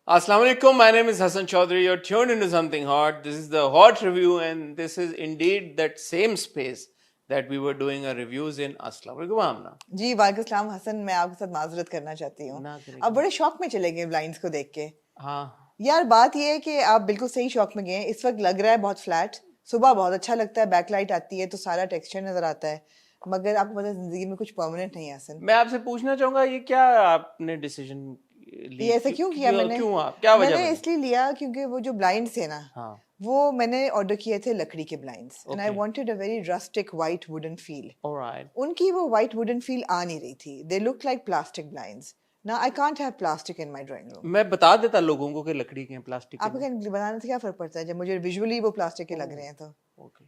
Assalamu alaikum. My name is Hassan Chaudhary. You're tuned into something hot. This is the hot review, and this is indeed that same space that we were doing our reviews in. Assalamu alaikum, Amna. जी वालेकुम सलाम हसन, मैं आपके साथ माजरत करना चाहती हूँ। ना करें। आप बड़े शौक में चले गए ब्लाइंड्स को देख के। हाँ यार बात ये है कि आप बिल्कुल सही शौक में गए। इस वक्त लग रहा है बहुत फ्लैट, सुबह बहुत अच्छा लगता है, बैकलाइट आती है तो सारा टेक्सचर नजर आता है, मगर आपको पता है जिंदगी में कुछ परमानेंट नहीं है हसन। मैं आपसे पूछना चाहूंगा, ये क्या आपने डिसीजन ली? ये ऐसा क्यों किया मैंने? क्यों आप क्या वजह मैंने बनी? इसलिए लिया क्योंकि वो जो ब्लाइंड्स थे ना, हाँ वो मैंने ऑर्डर किए थे लकड़ी के blinds, and I Okay. Wanted a very rustic white wooden feel. alright. उनकी वो वाइट वुडन फील आ नहीं रही थी। They look like plastic blinds. ना I can't have plastic in my drawing room. मैं बता देता लोगों को कि लकड़ी के हैं, प्लास्टिक के आपको क्या बनाने से क्या फर्क पड़ता है जब मुझे विजुअली वो प्लास्टिक के लग रहे हैं तो? Okay.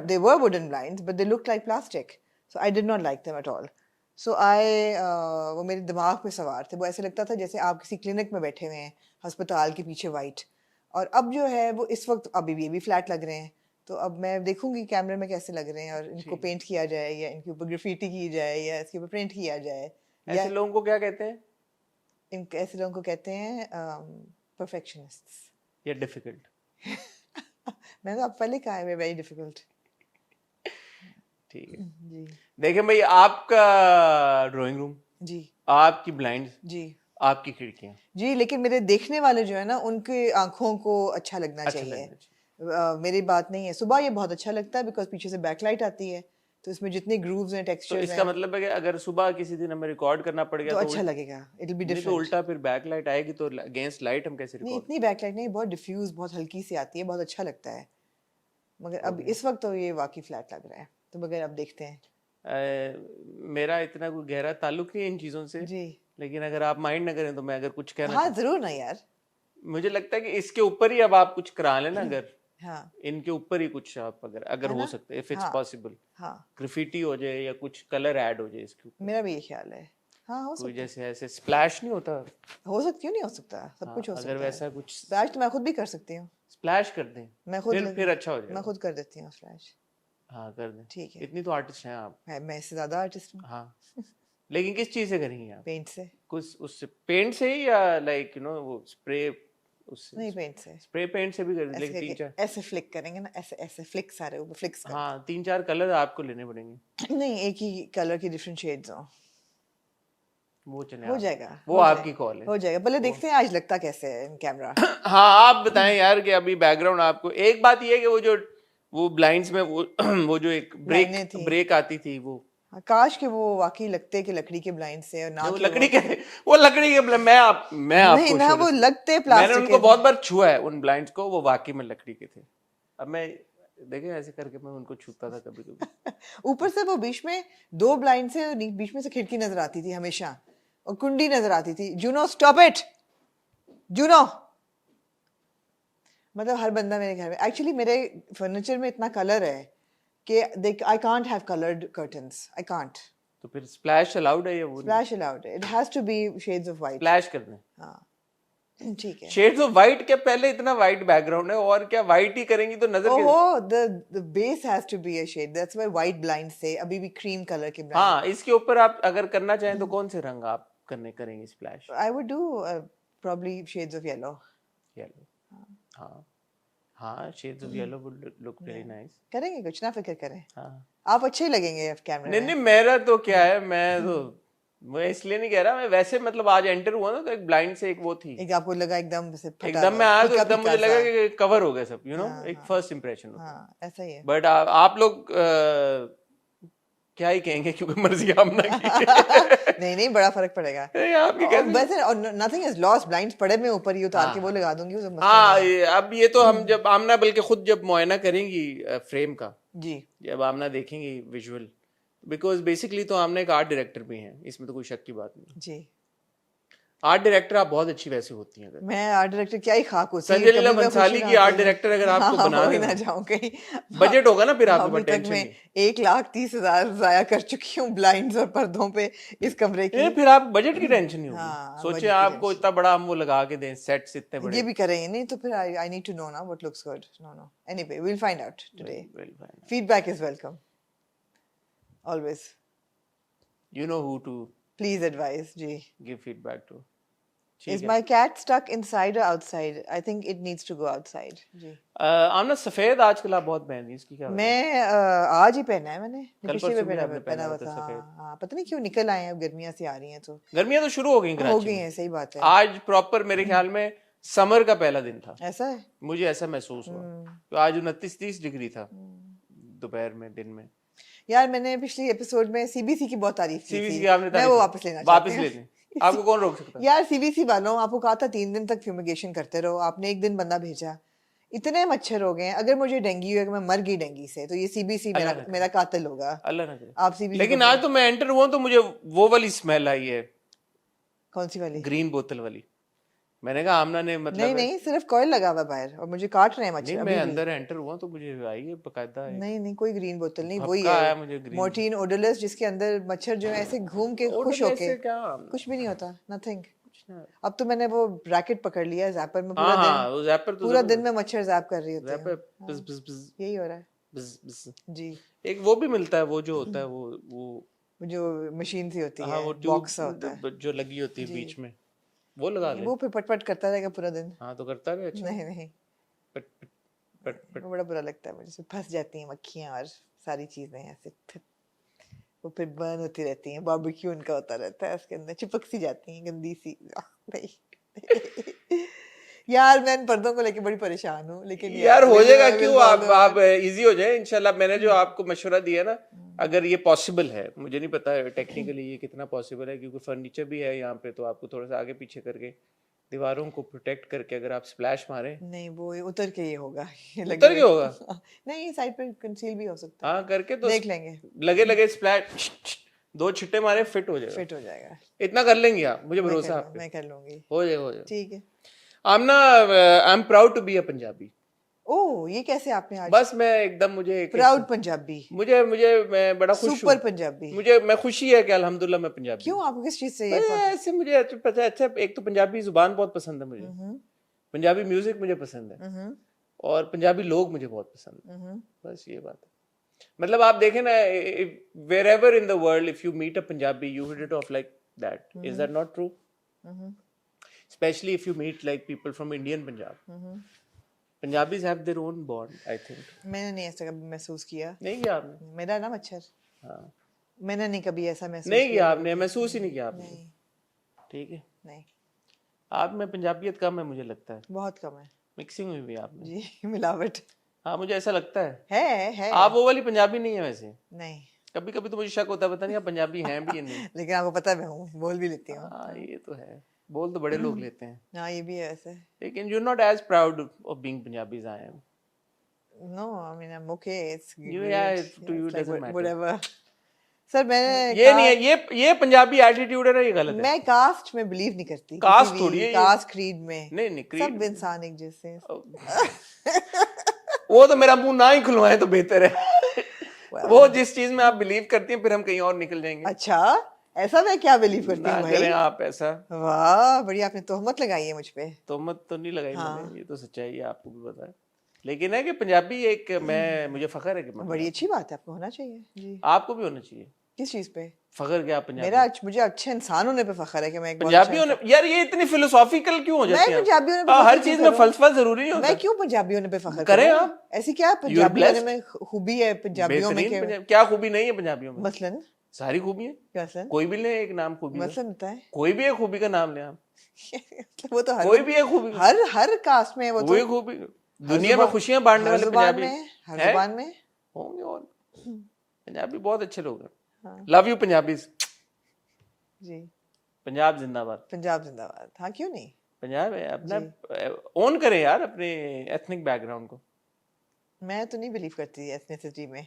they were wooden blinds but they looked like plastic, so I did not like them at all. So वो मेरे दिमाग पे सवार थे। वो ऐसे लगता था जैसे आप किसी क्लिनिक में बैठे हुए हैं अस्पताल के पीछे वाइट, और अब जो है वो इस वक्त अभी भी फ्लैट लग रहे हैं। तो अब मैं देखूंगी कैमरे में कैसे लग रहे हैं, और इनको पेंट किया जाए या इनके ऊपर ग्राफिटी की जाए या इसके ऊपर प्रिंट किया जाए, या ऐसे लोगों को क्या कहते हैं? इन ऐसे लोगों को कहते हैं परफेक्शनिस्ट्स। या डिफिकल्ट? मैंने तो आप पहले कहा है वेरी डिफिकल्ट। ठीक है। जी देखें भाई, आपका ड्राइंग रूम, जी आपकी ब्लाइंड, जी आपकी खिड़कियां जी, लेकिन मेरे देखने वाले जो है ना, उनके आंखों को अच्छा लगना अच्छा चाहिए। लगना चाहिए। मेरी बात नहीं है। सुबह ये बहुत अच्छा लगता है बिकॉज पीछे से बैकलाइट आती है, तो इसमें जितने ग्रूव्स हैं, तो टेक्सचर्स इसका हैं, मतलब है कि अगर सुबह किसी दिन हमें रिकॉर्ड करना पड़ गया तो तो अच्छा लगेगा। इट विल बी नहीं, तो डिफरेंट। उल्टा फिर बैकलाइट आएगी तो अगेंस्ट लाइट हम कैसे नहीं, रिकॉर्ड? इतनी बैकलाइट नहीं, बहुत डिफ्यूज, बहुत हल्की सी आती है, बहुत अच्छा लगता है। मगर अब Okay. इस वक्त तो ये वाकई फ्लैट लग रहा है, तो मगर अब देखते हैं। मेरा इतना कोई गहरा ताल्लुक नहीं है इन चीज़ों से, जी लेकिन अगर आप माइंड ना करें तो मैं अगर कुछ कहना हाँ चाहूँ, जरूर ना यार। मुझे लगता है कि इसके ऊपर ही अब आप कुछ करा लेना, अगर हाँ इनके ऊपर ही कुछ आप अगर है हो ना? सकता है, इफ इट्स हाँ पॉसिबल, हाँ, ग्राफिटी हो जाए या कुछ कलर ऐड हो जाए इसके ऊपर, मेरा भी ये ख्याल है। हाँ हो कोई सकता है। जैसे ऐसे स्प्लैश नहीं होता। क्यों नहीं हो सकता? सब हाँ, कुछ हो अगर सकता है। वैसा कुछ फ्लैश तो मैं खुद भी कर सकती हूँ। स्प्लैश कर दें मैं खुद फिर अच्छा हो मैं जाएगा। खुद कर देती हूँ फ्लैश। हाँ कर दें, ठीक है, इतनी तो आर्टिस्ट हैं आप। मैं इससे ज्यादा आर्टिस्ट हूँ। हाँ, लेकिन किस चीज़ से करेंगी आप? पेंट से। कुछ उससे पेंट से ही, या लाइक वो स्प्रे, उससे नहीं, पेंट से। स्प्रे पेंट से भी कर दें, ऐसे लेकिन तीन करके चार, ऐसे फ्लिक करेंगे ना, ऐसे ऐसे फ्लिक, सारे ऊपर फ्लिक्स कर हाँ 3-4 कलर आपको लेने पड़ेंगे। नहीं, एक ही कलर की डिफरेंट शेड्स हो। वो चले हो आप, जाएगा, वो हो आपकी जाएगा, कॉल है। हो जाएगा। पहले देखते हैं आज लगता कैसे है कैमरा। हाँ आप बताएं यार कि अभी बैकग्राउंड आपको, एक बात ये है कि वो ब्लाइंड्स में वो वो जो एक लाइनें थी। ब्रेक आती थी, वो हाँ, काश के वो वाकई लगते कि लकड़ी के ब्लाइंड से, और ना वो कि लकड़ी के वो लकड़ी के मैं नहीं आपको ना, वो assurance- लगते मैंने प्लास्टिक उनको के बहुत थे। बार छुआ है उन ब्लाइंड्स को, वो वाकई में लकड़ी के थे। अब मैं देखे ऐसे करके मैं उनको छूता था कभी कभी। ऊपर से वो बीच में दो ब्लाइंड से, और बीच में से खिड़की नजर आती थी हमेशा, और कुंडी नजर आती थी। Juno stop it, Juno. मतलब हर बंदा मेरे घर में, एक्चुअली मेरे फर्नीचर में इतना कलर है कि I can't have coloured curtains, I can't. तो फिर स्प्लैश अलाउड है या वो नहीं? स्प्लैश अलाउड है, it has to be shades of white. Splash कर दें। हाँ ठीक है। शेड्स ऑफ वाइट, क्या पहले इतना वाइट बैकग्राउंड है, और क्या वाइट ही करेंगी तो नजर ओहो, के? the base has to be a shade, that's why white blinds से अभी भी cream color के blinds। हाँ, इसके ऊपर आप अगर करना चाहें तो कौन से रंग आप करेंगे splash? I would do probably shades of yellow। Yellow. हाँ हाँ, shades of yellow would look very nice. करेंगे, कुछ ना फिक्र करें, हाँ आप अच्छे लगेंगे कैमरे नहीं में। नहीं, मेरा तो क्या है, मैं इसलिए नहीं कह रहा, मैं वैसे मतलब आज एंटर हुआ ना तो एक ब्लाइंड से एक वो थी, एक आपको लगा एकदम से फटा एकदम हुआ, मैं आया तो फीका एकदम मुझे फीका लगा सा। कि कवर हो गया सब, हाँ एक हाँ फर्स्ट इंप्रेशन होता है। हाँ, ऐसा ही है। बट आप लोग क्या ही कहेंगे, क्योंकि मर्जी आपने की। नहीं नहीं, बड़ा फर्क पड़ेगा। नहीं, आपकी और कैसे? वैसे, और नथिंग इज लॉस्ट, ब्लाइंड्स पड़े में ऊपर ही उतार के वो हाँ लगा दूंगी, वो मसला हाँ, नहीं है। अब ये तो हम जब आमना बल्कि खुद जब मुआयना करेंगी फ्रेम का, जी जब आमना देखेंगी विजुअल, बिकॉज बेसिकली तो आमना एक आर्ट डायरेक्टर भी हैं, इसमें तो कोई शक की बात नहीं। जी, आर्ट डायरेक्टर आप बहुत अच्छी वैसे होती हैं। अगर मैं आर्ट डायरेक्टर क्या ही खाक होती है, संजय लीला कभी मैं खुशी भंसाली ना की आर्ट होती है। डायरेक्टर अगर हाँ आपको हाँ, बना हो ही देना, ना जाऊं कहीं। बजट होगा ना फिर आपके अभी पास, तक टेंशन मैं नहीं। 1,30,000 जाया कर चुकी हूँ ब्लाइंड्स और पर्दों पे इस कमरे की। फिर आप बजट की टेंशन नहीं होगी। हाँ, सोचिए बजट की आपको टेंशन। इतना बड़ा हम वो लगा के दें, सेट्स इतने बड़े। ये भी करेंगे, नहीं तो फिर आई नीड टू नो ना what looks good. No anyway, we will find out today. Feedback is welcome always. You know who to please advice जी। give feedback to. Is my cat stuck inside or outside? I think it needs to go outside. जी. आमना सफेद आजकल आप बहुत पहन रही है, इसकी क्या वजह है? मैं आज ही पहना है मैंने. कल पिछले परसों में भी आपने पहना पहना हुआ था था. सफेद। हाँ, पता नहीं क्यों निकल आए हैं, अब गर्मियां सी आ रही हैं तो गर्मियां तो शुरू हो गई हो कराची गई में। हैं. सही बात है. आज प्रॉपर मेरे ख्याल में समर का पहला दिन था, ऐसा है. मुझे ऐसा महसूस हुआ। तो आज 29-30 डिग्री था दोपहर में, दिन में। यार मैंने पिछली एपिसोड में सीबीसी की बहुत तारीफ की सीबीसी थी. की आपने मैं तारीफ वो की। वापस लेना वापस चाहती हूँ. ले लें, आपको कौन रोक सकता है? यार सीबीसी वालों, आपको कहा था 3 दिन तक फ्यूमिगेशन करते रहो, आपने एक दिन बंदा भेजा. इतने मच्छर हो गए हैं. अगर मुझे डेंगू है कि मैं मर गई डेंगी से, तो ये सीबीसी मेरा कातिल होगा. अल्लाह ना करे। आप सीबीसी लेकिन आज तो मैं एंटर हुआ तो मुझे वो वाली स्मेल आई है, कौन सी वाली? ग्रीन बोतल वाली। मैंने कहा आमना ने मतलब नहीं नहीं, सिर्फ कॉइल लगा हुआ है बाहर और मुझे काट रहे हैं मच्छर नहीं, अभी मैं भी. अंदर एंटर हुआ तो मुझे आई है बकायदा। नहीं नहीं, कोई ग्रीन बोतल नहीं, वही भपका आया है मुझे ग्रीन। मोर्टीन ओडोलस, जिसके अंदर मच्छर जो है ऐसे घूम के खुश होके. क्या कुछ भी नहीं होता, नथिंग. अब तो मैंने वो रैकेट पकड़ लिया है जैपर में. हाँ हाँ, वो ज़ैपर तो पूरा दिन में मच्छर जैप कर रही होती ज़ैपर हूँ. बिस बिस बिस यही हो रहा है बिस बिस। जी. एक वो भी मिलता है, वो जो होता है वो जो मशीन सी होती हाँ, है, वो बॉक्स होता है, जो लगी होती है बीच में, वो लगा ले। वो फिर पट करता रहेगा पूरा दिन. हाँ तो करता है अच्छा। नहीं नहीं, पट पट पट पट। वो बड़ा बुरा लगता है मुझे. फंस जाती हैं मक्खियाँ और सारी चीजें ऐसे, वो फिर बर्न होती रहती हैं. बारबेक्यू उनका होता रहता है, उसके अंदर चिपक सी जाती हैं, गंदी सी. नहीं यार, मैं इन पर्दों को लेके बड़ी परेशान हूँ. लेकिन यार हो जाएगा will क्यों, follow आप इजी हो जाए इंशाल्लाह। मैंने जो आपको मशवरा दिया ना, अगर ये पॉसिबल है, मुझे नहीं पता टेक्निकली ये कितना पॉसिबल है, क्योंकि फर्नीचर भी है यहाँ पे, तो आपको थोड़ा सा आगे पीछे करके दीवारों को प्रोटेक्ट करके अगर आप स्प्लैश मारे। नहीं, वो उतर के ये होगा. उतर के होगा? नहीं, साइड पे कंसील भी हो सकता है. हाँ करके तो देख लेंगे. लगे स्प्लैश, 2 छिट्टे मारे, फिट हो जाएगा. फिट हो जाएगा. इतना कर लेंगे आप, मुझे भरोसा है आप पे. मैं कर लूंगी. हो जाएगा. ठीक है. Aamna, I am proud to be a Punjabi. Oh, ये कैसे आपने आज? बस मैं एकदम, मुझे प्राउड पंजाबी. मुझे मैं बड़ा खुश हूँ. सुपर पंजाबी. मैं खुशी है कि अल्हम्दुलिल्लाह मैं पंजाबी. क्यों, आपको किस चीज से ये ऐसे मुझे पता है. अच्छा, एक तो पंजाबी जुबान बहुत पसंद है मुझे, पंजाबी म्यूजिक मुझे पसंद है, और पंजाबी लोग मुझे बहुत पसंद है. बस ये बात है. मतलब आप देखें ना, wherever in the world if you meet a Punjabi, you hit it off like that. Is that not true? Especially if you meet like people from Indian Punjab. Punjabis have their own bond, I think. मैंने नहीं ऐसा कभी महसूस किया. नहीं किया आपने? मेरा ना मच्छर. हाँ. मैंने नहीं कभी ऐसा महसूस नहीं किया आपने, महसूस ही नहीं किया आपने. नहीं. ठीक है. नहीं. आप में पंजाबियत कम है मुझे लगता है. बहुत कम है. मिक्सिंग हुई भी आपने. जी, मिलावट हाँ, मुझे ऐसा लगता है. है. आप वो वाली पंजाबी नहीं है वैसे. नहीं. कभी कभी तो मुझे शक होता है, पता नहीं आप पंजाबी हैं भी या नहीं. लेकिन आपको पता है मैं हूँ, बोल भी लेती हूँ. हाँ, ये तो है. बोल तो बड़े लोग लेते हैं. हाँ, ये भी है ऐसे. लेकिन you're not as proud of being Punjabi as I am. No, I mean I'm okay. It's Yeah, to you it's like doesn't matter. whatever. Sir, मैंने ये नहीं है, ये पंजाबी एटीट्यूड है ना, ये गलत है. मैं कास्ट में बिलीव नहीं करती. कास्ट थोड़ी है, कास्ट क्रीड में. नहीं क्रीड, सब इंसान एक जैसे हैं. वो तो मेरा मुंह ना ही खुलवाए तो बेहतर है. वो जिस चीज में आप बिलीव करती हैं, फिर हम कहीं और निकल जाएंगे. अच्छा, ऐसा मैं क्या बिलीव करती हूँ ना करें आप ऐसा. वाह, बड़ी आपने तोहमत लगाई है मुझ पे. तोहमत तो नहीं लगाई मैंने, ये तो सच्चाई है, आपको भी पता है. लेकिन है कि पंजाबी एक, मुझे फखर है कि मैं. बड़ी अच्छी बात है, आपको होना चाहिए. जी. आपको भी होना चाहिए. किस चीज पे फखर? क्या पंजाबी? मुझे अच्छे इंसान होने पे फखर है कि मैं एक पंजाबी होने. यार ये इतनी फिलोसॉफिकल क्यों हो जाती है? मैं पंजाबी होने पे हर चीज में फलसफा जरूरी नहीं होता. मैं क्यों पंजाबी होने पे फखर करें आप? ऐसी क्या पंजाबी होने में खूबी है पंजाबियों में? क्या खूबी नहीं है पंजाबियों में? मसलन सारी खूबी है. मसलन कोई भी ले एक नाम खूबी. मसलन होता है, कोई भी एक खूबी का नाम ले आप. वो तो कोई भी एक खूबी, हर कास्ट में वो वही खूबी. दुनिया में खुशियां बांटने वाले पंजाबी हर जुबान में होंगे. और पंजाबी बहुत अच्छे लोग हैं. Love you Punjabis. जी. पंजाब जिंदाबाद. पंजाब जिंदाबाद. हाँ, क्यों नहीं. पंजाब है अपना, ओन करें यार अपने एथनिक बैकग्राउंड को. मैं तो नहीं बिलीव करती एथनिसिटी में.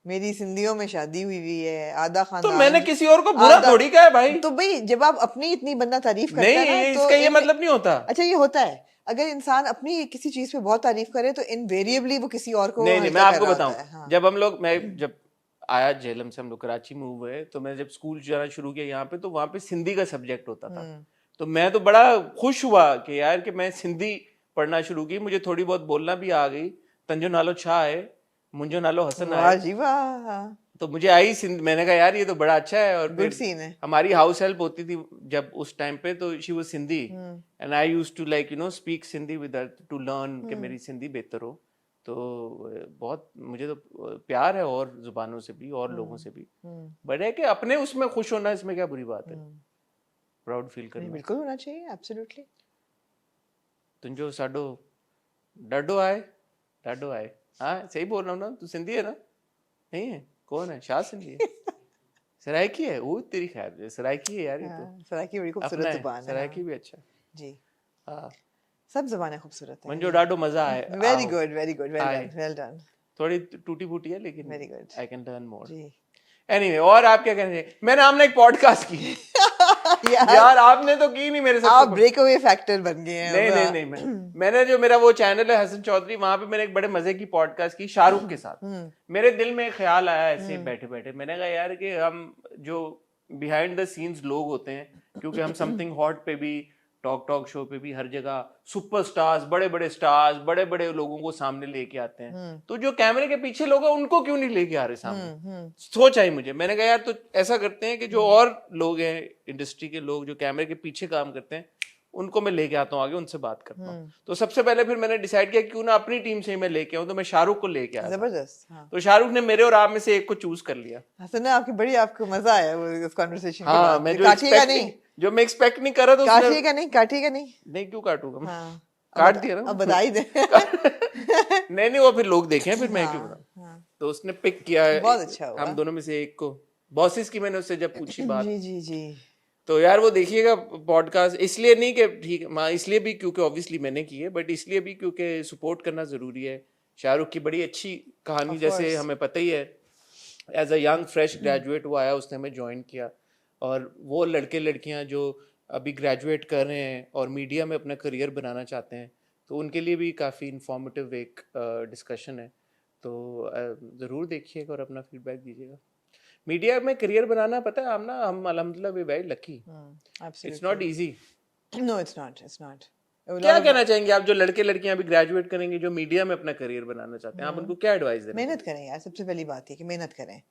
मेरी सिंधियों में शादी हुई है, आधा खानदान. तो मैंने किसी और को बुरा थोड़ी कहा है भाई. तो भाई, जब आप अपनी इतनी बंदा तारीफ करता है नहीं, इसका ये मतलब नहीं होता. अच्छा, ये होता है. अगर इंसान अपनी किसी चीज पे बहुत तारीफ करे तो इनवेरिएबली वो किसी और को. नहीं, मैं आपको बताऊं. हाँ. मैं जब आया झेलम से, हम लोग कराची में हुए, तो मैं जब स्कूल जाना शुरू किया यहाँ पे, तो वहाँ पे सिंधी का सब्जेक्ट होता था. तो मैं तो बड़ा खुश हुआ कि यार कि मैं सिंधी पढ़ना शुरू की. मुझे थोड़ी बहुत बोलना भी आ गई. तंजो नालो छा है, मुंजो नालो हसन है. जी वाह. तो मुझे आई मैंने कहा यार ये तो बड़ा अच्छा है। और गुड फिर सीन है। हमारी हाउस हेल्प होती थी जब उस टाइम पे, तो she was Sindhi and I used to like speak Sindhi with her to learn कि मेरी सिंधी बेहतर हो। तो बहुत मुझे तो प्यार है और जुबानों से भी और लोगों से भी, बट है कि अपने उसमें खुश होना, इसमें क्या बुरी बात है, प्राउड फील करना। बिल्कुल होना चाहिए, एब्सोल्युटली। तुझो साडो डाडो आए, डाडो आए। हाँ सही बोल रहा हूँ ना, तू सिंधी है ना? नहीं है? कौन है? शाह सिंधी है? सराइकी है? वो तेरी खैर, सराइकी है यार ये तो। सराइकी बड़ी अपना खूबसूरत है, जुबान है। सराइकी भी अच्छा है। जी, हाँ सब जुबानें खूबसूरत हैं। मंजो डाडो मजा आए। Very good, very good, well आए डन, वेल डन, थोड़ी टूटी फूटी है लेकिन very good. I can learn more. जी। एनीवे, और आप क्या कहने चाहिए? मैंने हमने एक पॉडकास्ट की यार यार आपने तो की नहीं मेरे साथ। आप ब्रेक अवे फैक्टर बन गए हैं। नहीं नहीं नहीं, मैंने जो मेरा वो चैनल है हसन चौधरी, वहां पे मैंने एक बड़े मजे की पॉडकास्ट की शाहरुख के साथ। मेरे दिल में एक ख्याल आया ऐसे बैठे बैठे, मैंने कहा यार कि हम जो बिहाइंड द सीन्स लोग होते हैं, क्योंकि हम समथिंग हॉट पे भी, टॉक शो पे भी, हर जगह सुपरस्टार्स, बड़े बड़े स्टार्स, बड़े बड़े लोगों को सामने लेके आते हैं, तो जो कैमरे के पीछे लोग हैं उनको क्यों नहीं लेके आ रहे सामने? सोच आई मुझे, मैंने कहा यार तो ऐसा करते हैं कि जो और लोग हैं इंडस्ट्री के लोग जो कैमरे के पीछे काम करते हैं, उनको मैं लेके आता हूँ आगे, उनसे बात करता हूँ। तो सबसे पहले फिर मैंने डिसाइड किया क्यों ना अपनी टीम से ही मैं लेके आऊँ, तो मैं शाहरुख को लेके आया। जबरदस्त। हाँ। तो शाहरुख ने मेरे और आप में से एक को चूज कर लिया। हसन ने आपकी बड़ी, आपको मजा आया वो इस कॉन्वर्सेशन के हाँ, बाद। मैं काटिएगा नहीं, जो मैं एक्सपेक्ट नहीं कर रहा था काटिएगा नहीं, काटिएगा नहीं। नहीं क्यों काटूंगा मैं? हाँ, काट दिया ना। अब बधाई दे। नहीं नहीं, वो फिर लोग देखें, फिर मैं क्यों बताऊं। हाँ, तो उसने पिक किया बहुत अच्छा हुआ। हम दोनों में से एक को। बॉसेस की मैंने उससे जब पूछी बात, जी जी जी, तो यार वो देखिएगा पॉडकास्ट, इसलिए नहीं कि ठीक इसलिए भी क्योंकि ऑब्वियसली मैंने की है, बट इसलिए भी क्योंकि सपोर्ट करना जरूरी है। शाहरुख की बड़ी अच्छी कहानी, जैसे हमें पता ही है, as a young fresh graduate वो आया, उसने हमें ज्वाइन किया, और वो लड़के लड़कियां जो अभी ग्रेजुएट कर रहे हैं और मीडिया में अपना करियर बनाना चाहते हैं, तो उनके लिए भी काफ़ी इंफॉर्मेटिव एक डिस्कशन है। तो ज़रूर देखिएगा और अपना फीडबैक दीजिएगा। मीडिया में करियर बनाना, पता है हम अल्हम्दुलिल्लाह we very lucky, it's not easy. No it's not, it's not. क्या कहना चाहेंगे आप जो लड़के लड़कियां अभी ग्रेजुएट करेंगे, जो मीडिया में अपना करियर बनाना चाहते हैं, आप उनको क्या एडवाइस देना? मेहनत करें यार, सबसे पहली बात है कि मेहनत करें,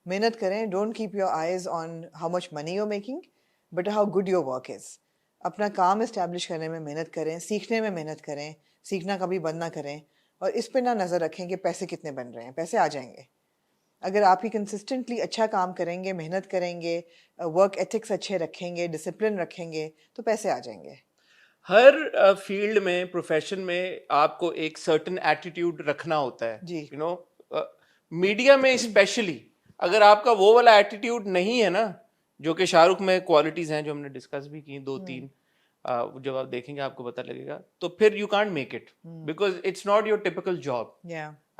मेहनत करें। Don't keep your eyes on how much money you are making, but how good your work is. अपना काम इस्टेब्लिश करने में मेहनत करें, सीखने में मेहनत करें, सीखना कभी बंद ना करें, और इस पे ना नज़र रखें कि पैसे कितने बन रहे हैं। पैसे आ जाएंगे अगर आप ही कंसिस्टेंटली अच्छा काम करेंगे, मेहनत करेंगे, वर्क एथिक्स अच्छे रखेंगे, डिसिप्लिन रखेंगे, तो पैसे आ जाएंगे। हर फील्ड में, प्रोफेशन में आपको एक सर्टेन एटीट्यूड रखना होता है जी। You know. मीडिया में स्पेशली अगर आपका वो वाला एटीट्यूड नहीं है ना, जो कि शाहरुख में क्वालिटीज हैं जो हमने डिस्कस भी की, 2-3 जब आप देखेंगे आपको पता लगेगा, तो फिर you can't make it because it's not your typical job.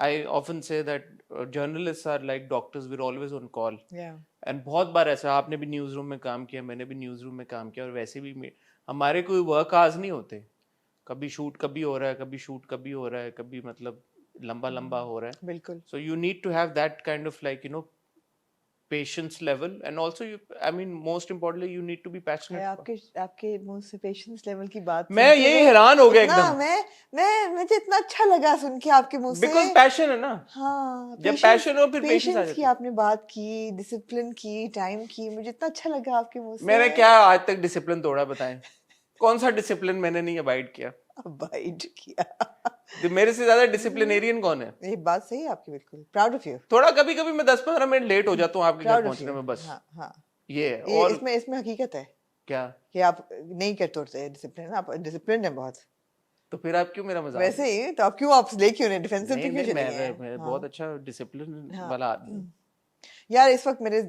I often say that journalist are like doctors, we are always on call. And बहुत बार ऐसा, आपने भी न्यूज रूम में काम किया, मैंने भी न्यूज रूम में काम किया, और वैसे भी हमारे कोई वर्क आवर्स नहीं होते। कभी शूट कभी हो रहा है, कभी शूट कभी हो रहा है, कभी मतलब लंबा लंबा हो रहा है। बिल्कुल। So you need to have that kind of like patience level, and also I mean most importantly you need to be passionate. आपके मुंह से पेशेंस लेवल की बात मैं यही हैरान हो गया एकदम। मुझे इतना अच्छा लगा सुन के आपके मुंह से, बिकॉज पैशन है ना। हाँ, जब पैशन हो फिर पेशेंस आ पेशेंस जाता की है। आपने बात की, डिसिप्लिन की, टाइम की, मुझे इतना अच्छा लगा आपके मुंह से। मैंने क्या आज तक डिसिप्लिन तोड़ा, बताएं? कौन सा डिसिप्लिन मैंने नहीं अबाइड किया? अबाइड किया। तो मेरे से ज्यादा डिसिप्लिनेरियन कौन है? ये बात सही है आपकी, बिल्कुल प्राउड ऑफ यू। थोड़ा कभी कभी मैं 10-15 मिनट लेट हो जाता हूँ आपके घर प्राउड ऑफ पहुंचने यू। में, बस हाँ हाँ, ये है। ये और इसमें हकीकत है क्या कि आप नहीं करते होते डिसिप्लिन, आप डिसिप्लिन है बहुत। तो फिर आप क्यों मेरा मजाक? वैसे ही तो आप क्यों, आप ले क्यों नहीं, डिफेंसिव पे नहीं क्यों नहीं, चले गए हैं? मैं हाँ। बहुत अच्छा डिसिप्लिन वाला आदमी हूँ। यार इस वक्त मेरे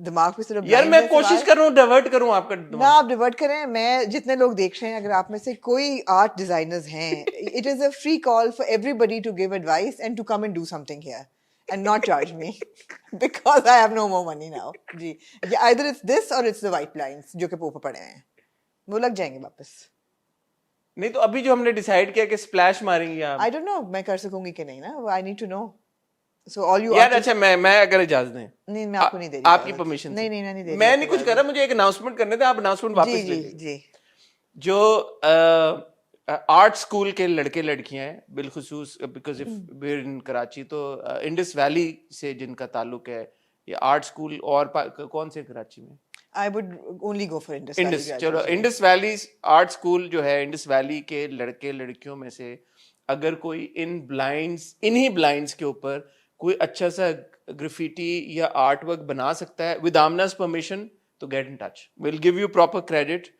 दिमाग पे सिर्फ यार blindness मैं है कोशिश सवाल। कर रहा हूँ डाइवर्ट करूँ आपका ना दिमाग। आप डिवर्ट करें। मैं जितने लोग देख रहे हैं, अगर आप में से कोई आर्ट डिजाइनर्स हैं, it is a free call for everybody to give advice and to come and do something here and not charge me because I have no more money now. जी, either it's this or it's the white lines जो कि ऊपर पड़े हैं, वो लग जाएंगे वापस। नहीं तो अभी जो हमने डिसाइड किया कि स्प्लैश मारेंगे आप, आई डोंट नो मैं कर सकूंगी कि नहीं ना, I need to know. So all you यार अच्छा मैं अगर इजाजत दें, नहीं, मैं आपको नहीं दे रही आपकी इजाजत। परमिशन नहीं नहीं, मैं नहीं दे रही मैं आपको नहीं कुछ कर इजाजत। रहा, मुझे एक अनाउंसमेंट करने थे, आप अनाउंसमेंट वापस जी ले जी लीजिए। जी। जो आर्ट स्कूल के लड़के लड़कियां हैं, बिलखुसूस बिकॉज इफ वी इन कराची, तो इंडस वैली से जिनका ताल्लुक है, या आर्ट स्कूल और कौन से कराची में? I would only go for Indus Valley Indus, चलो graduates. Indus valley art school जो है, इंडस वैली के लड़के लड़कियों में से अगर कोई इन्हीं ब्लाइंड्स के ऊपर कोई अच्छा सा ग्राफिटी या आर्ट वर्क बना सकता है विद आमना's परमिशन, तो get in touch, will give you proper credit.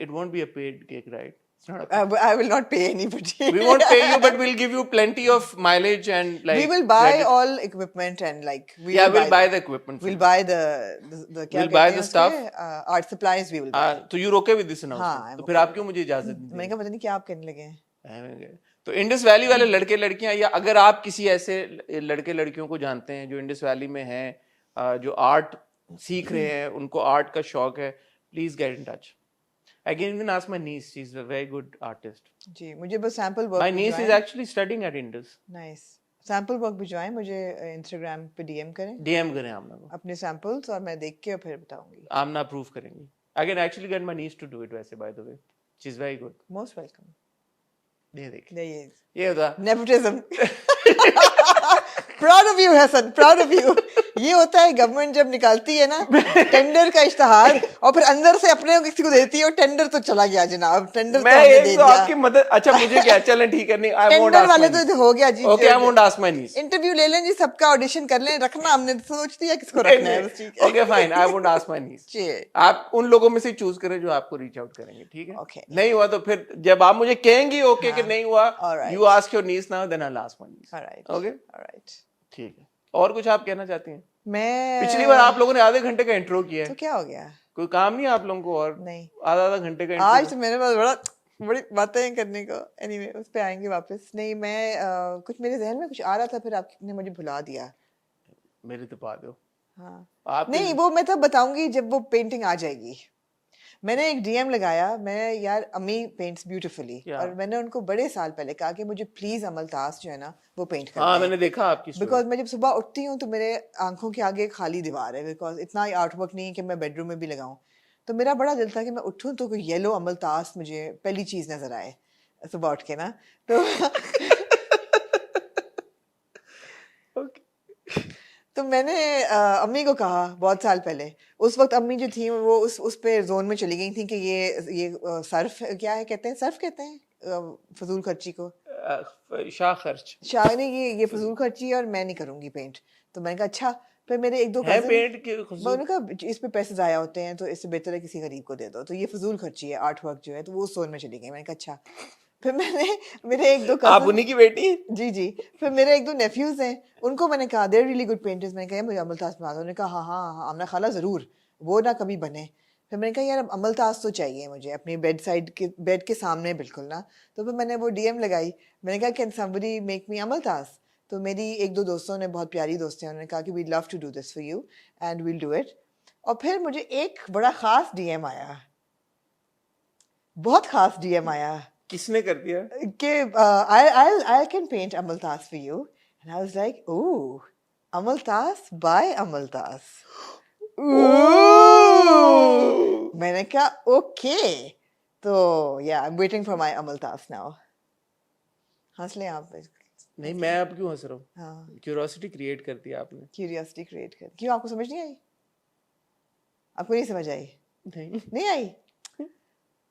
It won't be a paid gig, right? It's not a I will not pay anybody. we won't pay you, but we'll give you plenty of mileage and like We will buy credit. all equipment and like we Yeah, will we'll buy the equipment. We'll buy the क्या We'll buy कहते हैं the stuff. उसके? Art supplies we will buy. तो you okay with this हाँ, announcement? I'm तो फिर okay आप क्यों मुझे इजाजत नहीं मैंने कहा पता नहीं क्या आप कहने लगे हैं. देंगे? तो इंडस वैली वाले लड़के लड़कियां, या अगर आप किसी ऐसे लड़के लड़कियों को जानते हैं जो इंडस वैली में हैं, जो आर्ट सीख रहे हैं, उनको आर्ट का शौक है, please get in touch. I can even ask my niece. She's a very good artist. जी मुझे बस sample work My niece is actually studying at Indus. Nice sample work भिजवाएं मुझे इंस्टाग्राम पे डीएम करें DM करें आमना को. अपने सैंपल्स और मैं देख के फिर बताऊंगी. आमना अप्रूव करेंगी. I can actually get my niece to do it वैसे, by the way. She's very good. Most welcome. ये देखिए. ये होता. Nepotism. Proud of you Hasan, proud of you. ये होता है गवर्नमेंट जब निकालती है ना टेंडर का इश्तिहार और फिर अंदर से अपने किसी को देती है और टेंडर तो चला गया जनाब. टेंडर तो हमने दे दिया. आपकी मदद. अच्छा मुझे क्या, चलें ठीक है, नहीं I won't टेंडर ask वाले my niece. तो हो गया जी. Okay, I won't ask my niece. Interview ले लें जी, सबका ऑडिशन कर लें. रखना हमने सोच दिया किसको रखना है, बस ठीक है. Okay fine, I won't ask my niece. जी. आप उन लोगों में से चूज करें जो आपको रीच आउट करेंगे, ठीक है? Okay. नहीं हुआ तो फिर जब आप मुझे कहेंगी ओके कि नहीं हुआ, Alright. you ask your niece now, then I'll ask my niece. Alright Okay? Alright. ठीक है. और कुछ आप कहना चाहती हैं? मैं पिछली बार आप लोगों ने आधे घंटे का इंट्रो किया तो है. क्या हो गया? कोई काम नहीं है आप लोगों को? और नहीं. आधा घंटे का आज intro. तो मेरे पास बड़ी बातें करने को. एनीवे उस पे आएंगे वापस. नहीं मैं कुछ मेरे जहन में कुछ आ रहा था फिर आपने मुझे भुला दिया. मेरे तो पा दो. हाँ आप नहीं वो मैं तब बताऊंगी जब वो पेंटिंग आ जाएगी. मैंने एक डीएम लगाया. मैं यार अम्मी पेंट्स ब्यूटीफुली Yeah. और मैंने उनको बड़े साल पहले कहा कि मुझे प्लीज अमलतास जो है ना वो पेंट कर हाँ दें. मैंने देखा आपकी story. बिकॉज मैं जब सुबह उठती हूँ तो मेरे आंखों के आगे एक खाली दीवार है. बिकॉज इतना आर्ट वर्क नहीं है कि मैं बेडरूम में भी लगाऊं. तो मेरा बड़ा दिल था कि मैं उठूं तो कोई येलो अमलतास मुझे पहली चीज नजर आए सुबह उठ के ना. तो तो मैंने अम्मी को कहा बहुत साल पहले. उस वक्त अम्मी जो थी वो उस पे जोन में चली गई थी कि ये सर्फ क्या है कहते हैं, सर्फ कहते हैं फजूल खर्ची को. शाह खर्च शाह ने ये फजूल खर्ची है और मैं नहीं करूंगी पेंट. तो मैंने कहा अच्छा. फिर मेरे एक दो है cousin- पेंट के मैंने कहा इस पे पैसे जाया होते हैं तो इससे बेहतर है किसी गरीब को दे दो. तो ये फजूल खर्ची है आर्ट वर्क जो है. तो वो उस जोन में चली गई. मैंने कहा अच्छा. फिर मैंने मेरे एक दो आप cousin- उन्हीं की बेटी हैं? जी जी. फिर मेरे एक दो नेफ्यूज हैं उनको मैंने कहा देयर रियली गुड पेंटर्स. मैंने कहा मुझे अमलतास बना दो. उन्होंने कहा हाँ हाँ हाँ आमना खाला जरूर वो ना कभी बने. फिर मैंने कहा यार अब अमलतास तो चाहिए मुझे अपनी बेड के सामने बिल्कुल ना. तो फिर मैंने वो डीएम लगाई. मैंने कहा कैन समबडी मेक मी अमलतास. तो मेरी एक दो दोस्तों ने बहुत प्यारी दोस्त हैं उन्होंने कहा कि we love to do this for you and we'll do it. और फिर मुझे एक बड़ा खास डीएम आया. बहुत खास डीएम आया किसने कर दिया? कि I can paint Amaltas for you. And I was like, ooh, Amaltas by Amaltas. Ooh. मैंने कहा okay. तो yeah, I'm waiting for my Amaltas now. हंस लें आप. नहीं मैं अब क्यों हंस रहा हूँ? हाँ क्यूरियोसिटी क्रिएट कर दिया आपने. क्यूरियोसिटी क्रिएट कर. क्यों आपको समझ नहीं आई? आपको नहीं समझ आई? नहीं. नहीं आई?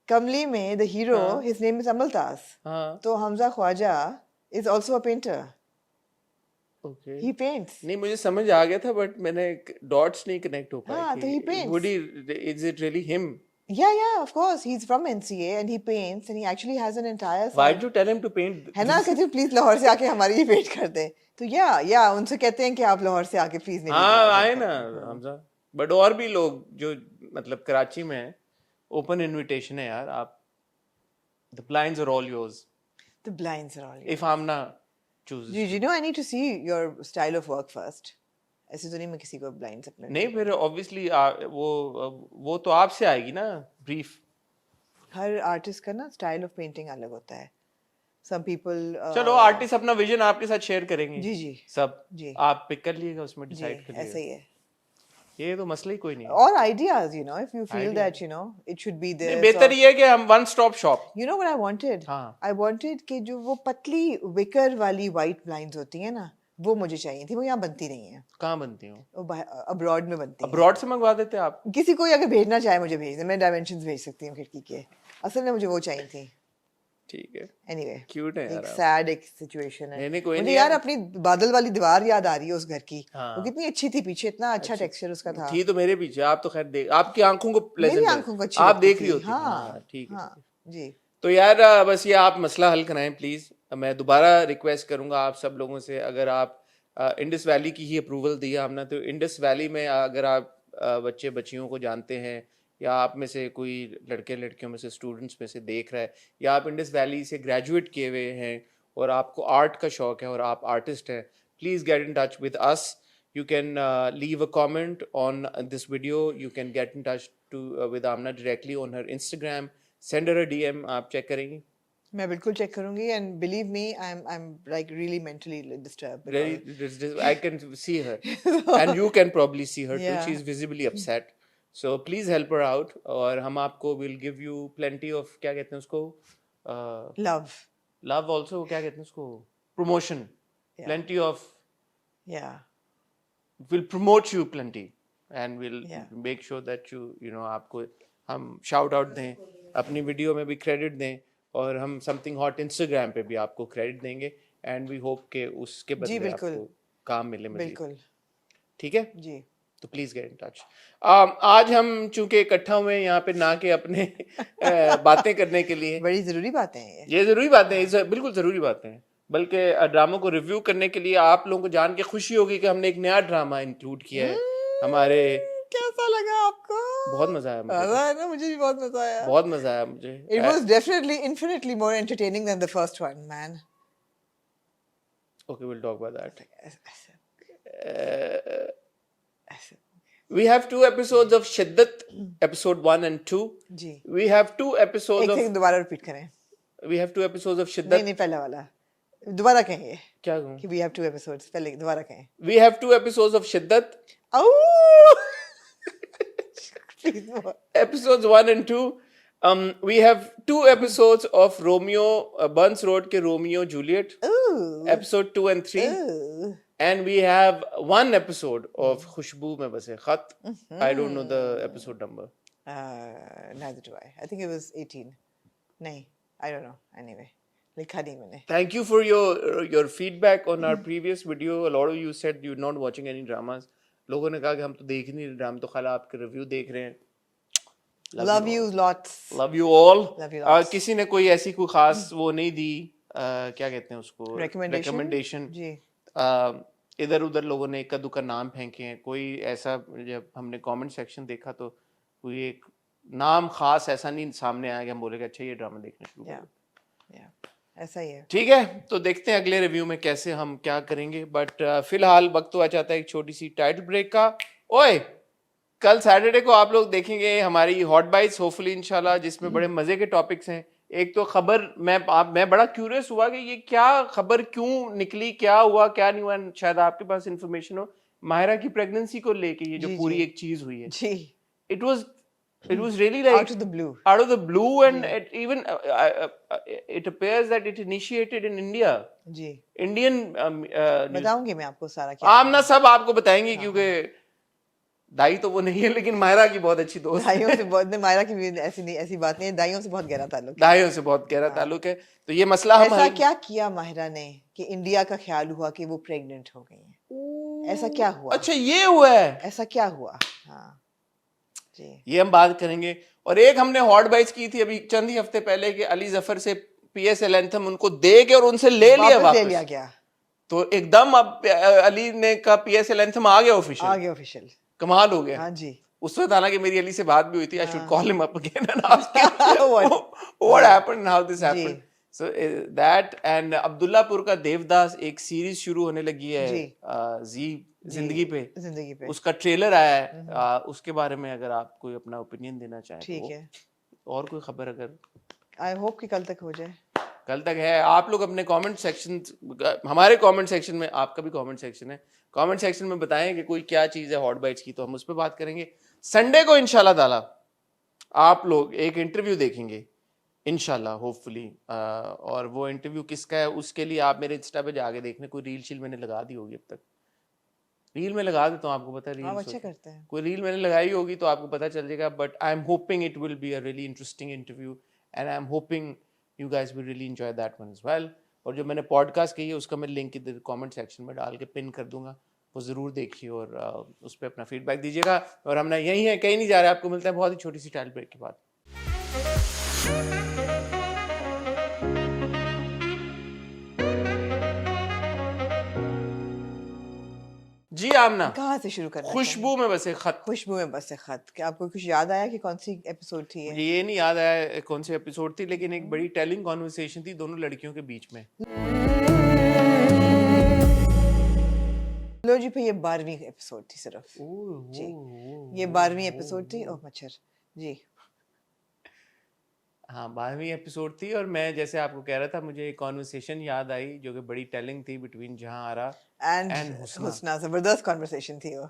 कमली में the hero, हाँ. his name is Amaltas. हाँ तो Hamza Khwaja is also a painter. Okay. He paints. नहीं मुझे समझ आ गया था बट मैंने डॉट्स नहीं कनेक्ट हो पाए. हाँ, तो he paints. Would he? Is it really him? Yeah, of course. He's from NCA and he paints and he actually has an entire. Why did you tell him to paint? है ना कहते please Lahore से आके हमारी ही paint कर दे. तो या उनसे कहते हैं कि आप लाहौर से आके प्लीज मेरी हाँ paint आए कर ना दें. हमजा. बट और भी लोग जो मतलब कराची में हैं, ओपन इनविटेशन है यार. आप the blinds are all yours The blinds are all yours. if Amna chooses. You know I need to see your style of work first. ऐसे तो नहीं मैं किसी को blinds अपने. नहीं फिर ऑब्वियसली वो तो आपसे आएगी ना ब्रीफ. हर आर्टिस्ट का ना स्टाइल ऑफ पेंटिंग अलग होता है. Some people. चलो आर्टिस्ट अपना विजन आपके साथ शेयर करेंगे. जी जी. सब जी. आप पिक कर लीजिएगा उसमें डिसाइड कर ऐसा ही लीजिएगा. है. ये तो मसला ही कोई नहीं है. Or ideas, you know, if you feel that you know it should be नहीं, this. बेहतर ये है कि हम one stop shop. You know what I wanted? हाँ. I wanted कि जो वो पतली विकर वाली white blinds होती है ना वो मुझे चाहिए थी, वो यहाँ बनती नहीं है, कहाँ बनती हो? वो अब्रॉड में बनती है। अब्रॉड से मंगवा देते आप? किसी को अगर भेजना चाहे मुझे भेज दे, मैं डायमेंशंस भेज सकती हूँ खिड़की के। असल में मुझे वो चाहिए थी। ठीक है, एनीवे क्यूट है एक यार आप। सैड एक सिचुएशन है। नहीं, कोई मुझे नहीं यार यार। अपनी बादल वाली दीवार याद आ रही है उस घर की। हाँ। वो कितनी अच्छी थी पीछे, इतना अच्छा टेक्सचर उसका था। थी तो मेरे पीछे, आप तो खैर देख, आपकी आंखों को मेरी प्लेजेंट है, आंखों को अच्छी आप लगती देख रही थी। होती हैं। हाँ हाँ ठीक है। हाँ जी। तो यार बस ये आप मसला हल कराएं प्लीज। मैं दोबारा रिक्वेस्ट करूंगा आप सब लोगों से, अगर आप इंडस वैली की ही अप्रूवल दिया हमने, तो इंडस वैली में अगर आप बच्चे बच्चियों को जानते हैं, या आप में से कोई लड़के लड़कियों में से स्टूडेंट्स में से देख रहा है, या आप इंडस वैली से ग्रेजुएट किए हुए हैं और आपको आर्ट का शौक है और आप आर्टिस्ट हैं, please get in touch with us. You can leave a comment on this video. You can get in touch with Amna directly on her Instagram. Send her a DM. आप check करेंगी? मैं बिल्कुल check करूंगी, and believe me I am like really mentally disturbed. I can see her, and you can probably see her too. Yeah. She's visibly upset. So please help her out. और हम आपको will give you plenty of, क्या कहते हैं उसको, love love also, क्या कहते हैं उसको, promotion. Yeah. Plenty of, या we'll promote you plenty, and we'll Yeah. make sure that you know आपको हम shout out दें, अपनी वीडियो में भी क्रेडिट दें, और हम समथिंग हॉट इंस्टाग्राम पे भी आपको क्रेडिट देंगे, एंड वी होप के उसके बदले बिल्कुल। आपको काम मिले मजीद। बिल्कुल ठीक है, जी। तो प्लीज गेट इन टच। आज हम चूंकि इकट्ठा हुए हैं यहाँ पे ना कि अपने बातें करने के लिए, बड़ी जरूरी बातें हैं ये जरूरी बातें हैं, बिल्कुल जरूरी बातें हैं, बल्कि ड्रामों को रिव्यू करने के लिए आप लोगों को जान के खुशी होगी कि हमने एक नया ड्रामा इंक्लूड किया है हमारे। कैसा लगा आपको? बहुत मजा आया मुझे, मजा है ना, मुझे भी बहुत मजा आया। बहुत मजा आया मुझे। It was definitely infinitely more entertaining than the first one, man. Okay, we'll talk about that. ऐसे We have 2 episodes of Shiddat, episode 1 and 2. जी। We have 2 episodes एक of सेकंड दोबारा रिपीट करें। we have 2 episodes of नहीं Shiddat. नहीं, पहला वाला दोबारा कहेंगे क्या कहूँ? कि we have 2 episodes, पहले दोबारा कहें। We have 2 episodes of Shiddat, Ooh! Please more. episodes 1 and 2. We have 2 episodes of Romeo, Burns Road के Romeo Juliet, Ooh. episode 2 and 3. Ooh. And we have 1 episode of Khushboo में बसे खत. I don't know the episode number. Neither do I. I think it was 18. नहीं, I don't know. Anyway, लिखा नहीं मैंने। Thank you for your feedback on our previous video. A lot of you said you're not watching any dramas. लोगों ने कहा कि हम तो देख ही नहीं रहे ड्रामा, तो खाली आपके रिव्यू देख रहे हैं। Love you lots. Love you all. Love you lots. किसी ने कोई ऐसी कोई खास वो नहीं दी, क्या कहते हैं उसको, Recommendation? जी। इधर उधर लोगों ने इक्का दुक्का नाम फेंके हैं। कोई ऐसा, जब हमने कमेंट सेक्शन देखा तो कोई एक नाम खास ऐसा नहीं सामने आया कि हम बोले कि अच्छा ये ड्रामा देखना शुरू करो। ऐसा ही है। ठीक है, तो देखते हैं अगले रिव्यू में कैसे हम क्या करेंगे, बट फिलहाल वक्त तो आ जाता है एक छोटी सी टाइटल ब्रेक का। ओए, कल सैटरडे को आप लोग देखेंगे हमारी हॉट बाइट्स, होपफुली इंशाल्लाह, जिसमें बड़े मजे के टॉपिक्स हैं। एक तो खबर, मैं बड़ा क्यूरियस हुआ कि ये क्या खबर क्यों निकली, क्या हुआ क्या नहीं हुआ, शायद आपके पास इंफॉर्मेशन हो। माहिरा की प्रेगनेंसी को लेके ये जो जी, पूरी जी। एक चीज हुई है, जी। it was really like Out of the blue. out of the blue, and it appears that it initiated in India. Ji. Indian बताऊंगी मैं आपको सारा क्या। आमना सब आपको बताएंगे, क्योंकि दाई तो वो नहीं है, लेकिन माहिरा की बहुत अच्छी दोस्त है। दाइयों से बहुत नहीं, मायरा की भी ऐसी बात नहीं है, दाइयों से बहुत गहरा ताल्लुक है। दाइयों से बहुत गहरा ताल्लुक है। तो ये मसला हम ऐसा क्या किया माहिरा ने कि इंडिया का ख्याल हुआ कि वो प्रेग्नेंट हो गई हैं? ऐसा क्या हुआ? अच्छा ये हुआ है, ऐसा क्या हुआ? हाँ जी, ये हम बात करेंगे। और एक हमने हॉट बाइट्स की थी अभी चंद ही हफ्ते पहले कि अली जफर से PSL एंथम उनको दे के और उनसे ले लिया वापस ले वापस। लिया गया। तो एकदम अब अली ने का PSL एंथम आ गया ऑफिशियल, आगे ऑफिशियल। कमाल हो गया। हाँ जी। उस वक्त हालांकि मेरी अली से बात भी हुई थी, I should call him up again and ask him what happened, how this happened. So that and Abdullapur का देवदास एक सीरीज शुरू होने लगी है जी जिंदगी पे, उसका ट्रेलर आया है। उसके बारे में अगर आप कोई अपना ओपिनियन देना चाहें ठीक है। और कोई खबर अगर, आई होप कि कल तक हो जाए। कल तक है। आप लोग अपने कमेंट सेक्शन, हमारे कमेंट सेक्शन में, आपका भी कमेंट सेक्शन है, कमेंट सेक्शन में बताएं कि कोई क्या चीज़ है हॉट बाइट्स की, तो हम उस पर बात करेंगे। संडे को इंशाल्लाह ताला आप लोग एक इंटरव्यू देखेंगे इंशाल्लाह होपफुली। और वो इंटरव्यू किसका है उसके लिए आप मेरे इंस्टा पे जाके देखने, कोई रील शील मैंने लगा दी होगी अब तक। रील में लगा देता हूँ, आपको पता है रील आप अच्छा सोचो करते हैं। कोई रील मैंने लगाई होगी तो आपको पता चल जाएगा, but I am hoping it will be a really interesting interview and I am hoping you guys will really enjoy that one as well. और जो मैंने पॉडकास्ट की है उसका मैं लिंक इधर कमेंट सेक्शन में डाल के पिन कर दूंगा, वो ज़रूर देखिए और उस पर अपना फीडबैक दीजिएगा। और हम ना यहीं हैं, कहीं नहीं जा रहे, आपको मिलता है बहुत ही छोटी सी टाइल ब्रेक के बाद। जी आमना, कहाँ से शुरू करना खुशबू में बसे खत। खुशबू में बस से खत, क्या आपको कुछ याद आया कि कौन सी एपिसोड थी मुझे ये? ये नहीं याद आया कौन सी एपिसोड थी, लेकिन एक बड़ी टेलिंग कॉन्वर्सेशन थी दोनों लड़कियों के बीच में। लो जी भाई, ये 12वीं एपिसोड थी सिर्फ जी, ये 12वीं एपिसोड थी। ओह मच्छर जी। हाँ 12वीं एपिसोड थी और मैं जैसे आपको कह रहा था मुझे एक कॉन्वर्सेशन याद आई जो कि बड़ी टेलिंग थी बिटवीन जहां आरा एंड एंड हुस्ना। हुस्ना, जबरदस्त कॉन्वर्सेशन थी वो।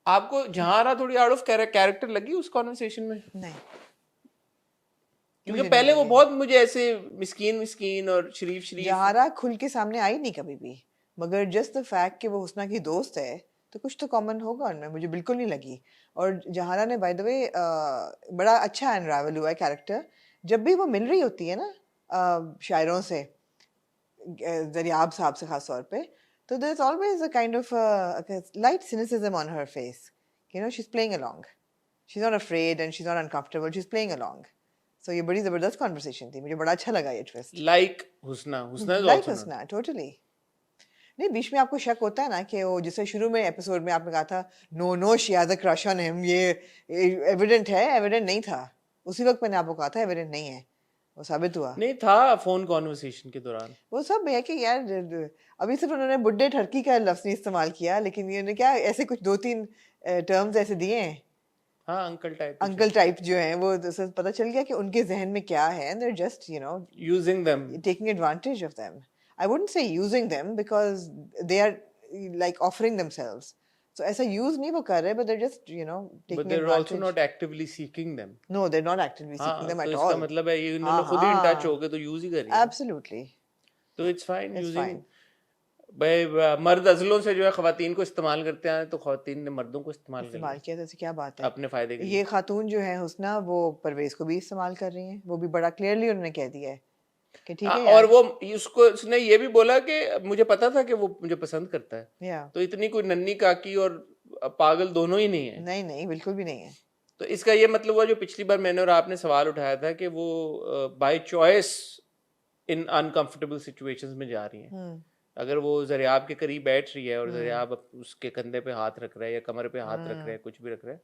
आपको जहां आरा थोड़ी आउट ऑफ कैरेक्टर लगी उस कॉन्वर्सेशन में? नहीं, क्योंकि मुझे पहले नहीं वो लगी। बहुत मुझे ऐसे मिस्कीन मिस्कीन और शरीफ शरीफ। जहारा खुल के सामने आई नहीं कभी भी, मगर जस्ट द फैक्ट कि वो हुस्ना की दोस्त है तो कुछ तो कॉमन होगा उनमें, मुझे बिल्कुल नहीं लगी। और जहारा ने बाय द वे बड़ा अच्छा अनरावल हुआ है कैरेक्टर। जब भी वो मिल रही होती है ना शायरों से, दरियाब साहब से खास तौर पे, तो there is always a kind of light cynicism on her face, you know, she is playing along, she is not afraid and she is not uncomfortable, she is playing along. So ये बड़ी जबरदस्त conversation थी, मुझे बड़ा अच्छा लगा ये twist. Like Husna, Husna is like also Husna, totally. नहीं, बीच में आपको शक होता है ना कि वो जैसे शुरू में एपिसोड में आपने कहा था no no she has a crush on him, ये एविडेंट है, एविडेंट नहीं था। उसी वक्त मैंने आपको कहा था एविडेंट नहीं है, वो साबित हुआ। नहीं था फोन कॉन्वर्सेशन के दौरान। वो सब है कि यार अभी सिर्फ उन्होंने बुड्ढे ठरकी का लफ्ज नहीं इस्तेमाल किया, लेकिन ये क्या ऐसे कुछ 2-3 टर्म्स ऐसे दिए हैं हाँ अंकल टाइप, अंकल टाइप जो हैं, वो तो पता चल गया कि उनके जहन में क्या है, and they are just you know using them, taking advantage of them. I wouldn't say using them because they are like offering themselves. So ऐसा use नहीं वो कर रहे, but they're just you know but taking they're also advantage. not actively seeking them. No, they're not actively seeking हाँ them तो at इसका all. मतलब है ये हाँ इन्होंने खुद ही इन टच हाँ, हो गए तो यूज ही कर रही है। absolutely, तो it's fine it's using. fine. भाई मर्द अजलों से जो है खवातीन को इस्तेमाल करते हैं तो खवातीन ने मर्दों को इस्तेमाल कर इस्तेमाल लिया किया तो ऐसी क्या बात है? अपने फायदे के लिए। ये खातून जो है हुस्ना, वो परवेज को भी इस्तेमाल कर रही हैं, वो भी बड़ा क्लियरली उन्होंने कह दिया है कि ठीक है और यार। वो उसको उसने ये भी बोला कि मुझे पता था कि वो मुझे पसंद करता है, या तो इतनी कोई नन्ही काकी और पागल दोनों ही नहीं है। नहीं नहीं, बिल्कुल भी नहीं है। तो इसका ये मतलब हुआ जो पिछली बार मैंने और आपने सवाल उठाया था कि वो by choice in uncomfortable situations में जा रही हैं। अगर वो ज़रियाब के करीब बैठ रही है और ज़रियाब उसके कंधे पे हाथ रख रहा है या कमर पे हाथ रख रहा है, कुछ भी रख रहा है,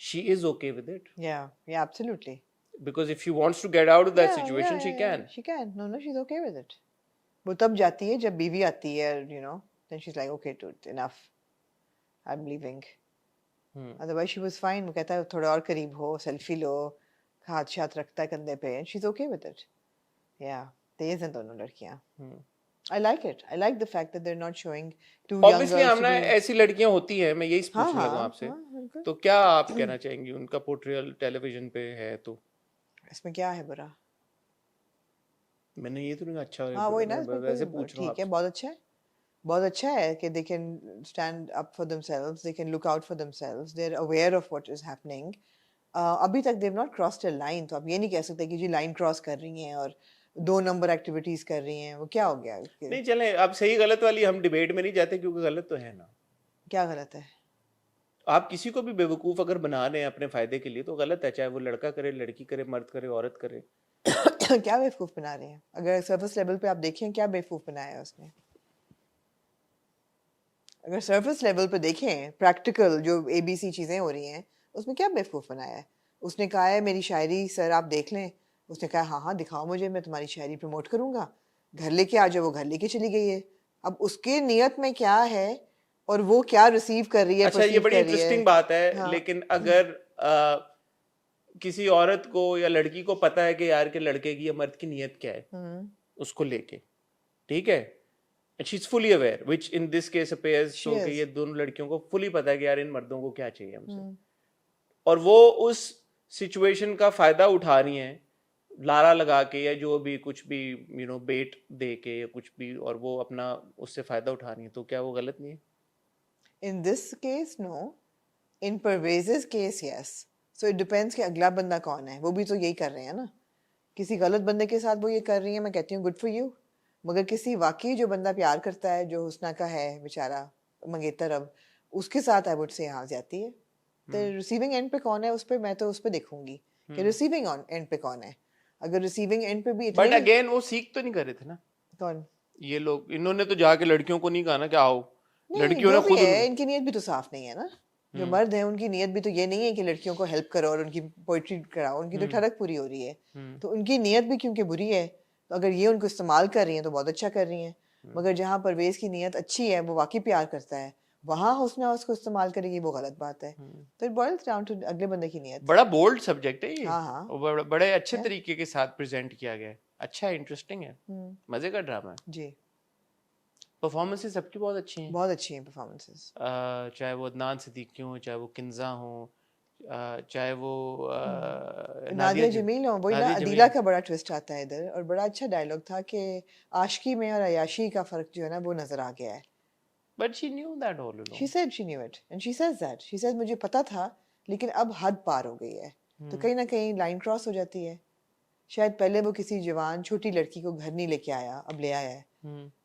she is okay with it, yeah absolutely, because if she wants to get out of that situation she can. she can, no no, she's okay with it. वो तब जाती है जब बीवी आती है, you know, then she's like okay dude, enough, I'm leaving. Otherwise she was fine. वो कहता है थोड़ा और करीब हो, सेल्फी लो, हाथ शाथ रखता है कंधे पे, and she's okay with it. Yeah, तेज हैं दोनों लड़कियां। I like it. I like the fact that they're not showing two young obviously girls हम to ना be. ऐसी लड़कियां होती हैं, मैं यही हाँ पूछने लगा हाँ आपसे, हाँ, बिल्कुल। तो क्या आप कहना चाहेंगी उनका पोर्ट्रेयल टेलीविजन पे है तो इसमें क्या है बुरा? मैंने ये तो नहीं कहा अच्छा हाँ वही ना, मैं इसमें वैसे कोई पूछ रहा हूँ ठीक है, आपसे। बहुत अच्छा है, बहुत अच्छा है कि they can stand up for themselves, they can look out for themselves, they're aware of what is happening. अभी तक they've not crossed a line, तो आप ये नहीं कह सकते कि जी लाइन क्रॉस कर रही हैं और 2 नंबर एक्टिविटीज कर रही हैं, वो क्या हो गया? नहीं चलें, अब सही गलत वाली हम डिबेट में नहीं जाते क्योंकि गलत तो है ना। क्या गलत है? आप किसी को भी बेवकूफ अगर बना रहे हैं अपने फायदे के लिए तो गलत है, चाहे वो लड़का करे, लड़की करे, मर्द करे, औरत करे। क्या बेवकूफ बना रहे हैं? अगर सरफेस लेवल पे आप देखें, क्या बेवकूफ बनाया है उसने? अगर सरफेस लेवल पे देखें, प्रैक्टिकल जो ABC चीजें हो रही हैं, उसमें क्या बेवकूफ बनाया है? उसने कहा है मेरी शायरी सर आप देख लें, उसने कहा हाँ हाँ दिखाओ मुझे, मैं तुम्हारी शायरी प्रमोट करूंगा, घर लेके आ जाओ, वो घर लेके चली गई है। अब उसके नियत में क्या है और वो क्या रिसीव कर रही है, अच्छा ये बड़ी इंटरेस्टिंग बात है। हाँ। लेकिन अगर किसी औरत को या लड़की को पता है कि यार के लड़के की या मर्द की नियत क्या है उसको लेके, ठीक है, she is fully aware, which in this case appears so कि ये दोनों लड़कियों को फुली पता है कि यार इन मर्दों को क्या चाहिए हमसे, और वो उस सिचुएशन का फायदा उठा रही हैं लारा लगा के या जो भी कुछ भी बेट दे के या कुछ भी, और वो अपना उससे फायदा उठा रही है, तो क्या वो गलत नहीं है? In this case, no. In Parvez's case, yes. So it depends कि अगला बंदा कौन है, वो भी तो यही कर रहे हैं ना। किसी गलत बंदे के साथ वो ये कर रही है, मैं कहती हूँ गुड फॉर यू। मगर किसी वाकई जो बंदा प्यार करता है, जो हुस्ना का है बेचारा मंगेतर, अब उसके साथ आई वुड से यहाँ जाती है। तो रिसीविंग एंड पे कौन है, उस पे मैं तो उस पे देखूंगी कि रिसीविंग एंड पे कौन है। अगर रिसीविंग एंड पे भी बट इतने अगेन वो सीख तो नहीं कर रहे थे ना कौन, ये लोग, इन्होंने तो जाके लड़कियों को नहीं कहा ना कि आओ, नहीं लड़कियों जो ने भी खुद है इनकी नीयत भी तो साफ नहीं है ना। जो मर्द है उनकी नीयत भी तो ये नहीं है कि लड़कियों को हेल्प करो और उनकी पोइट्री कराओ, उनकी तो ठड़क पूरी हो रही है। तो उनकी नीयत भी क्योंकि बुरी है, तो अगर ये उनको इस्तेमाल कर रही हैं तो बहुत अच्छा कर रही हैं। मगर जहाँ परवेज की नीयत अच्छी है, वो वाकई प्यार करता है, वहाँ हुस्ना उसको इस्तेमाल करेगी, वो गलत बात है। तो इट बॉइल्स डाउन टू अगले बंदे की नीयत। बड़ा बोल्ड सब्जेक्ट है ये, हाँ हाँ और बड़े अच्छे तरीके के साथ प्रेजेंट किया गया है। अच्छा है, इंटरेस्टिंग है, मजे का ड्रामा है। जी, परफॉर्मेंसेस सबकी बहुत अच्छी हैं। बहुत अच्छी हैं परफॉर्मेंसेस। चाहे वो अदनान सिद्दीकी हो, चाहे वो किंजा हो, चाहे वो नादिया जमील हो, वही ना, नादिया अदीला जमील। का बड़ा ट्विस्ट आता है इधर, और बड़ा अच्छा डायलॉग था कि आशिकी में और अयाशी का फर्क जो है ना वो नजर आ गया है। But she knew that all She along. said she knew it and she says that. She says मुझे पता था लेकिन अब हद पार हो गई है। तो कहीं ना कहीं लाइन क्रॉस हो जाती है। शायद पहले वो किसी जवान छोटी लड़की को घर नहीं लेके आया, अब ले आया है।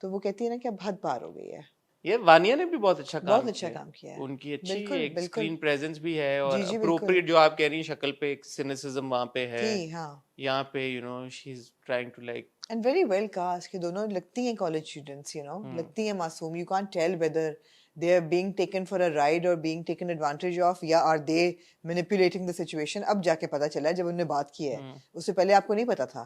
तो वो कहती है ना कि अब हद पार हो गई है। ये वानिया ने भी बहुत अच्छा बहुत अच्छा काम किया है। उनकी अच्छी बिल्कुल एक बिल्कुल स्क्रीन प्रेजेंस भी है, और जी जी बिल्कुल अप्रोप्रिएट जो आप कह रही हैं शक्ल पे एक सिनिसिज्म वहाँ पे है, थी, हाँ। यहाँ पे she is trying to like, and very well cast के दोनों लगती हैं कॉलेज स्टूडेंट्स, लगती हैं मासूम। You can't tell whether they are being taken for a ride or being taken advantage of, या are they manipulating the situation। अब जाके पता चला है जब उन्होंने बात की है, उससे पहले आपको नहीं पता था।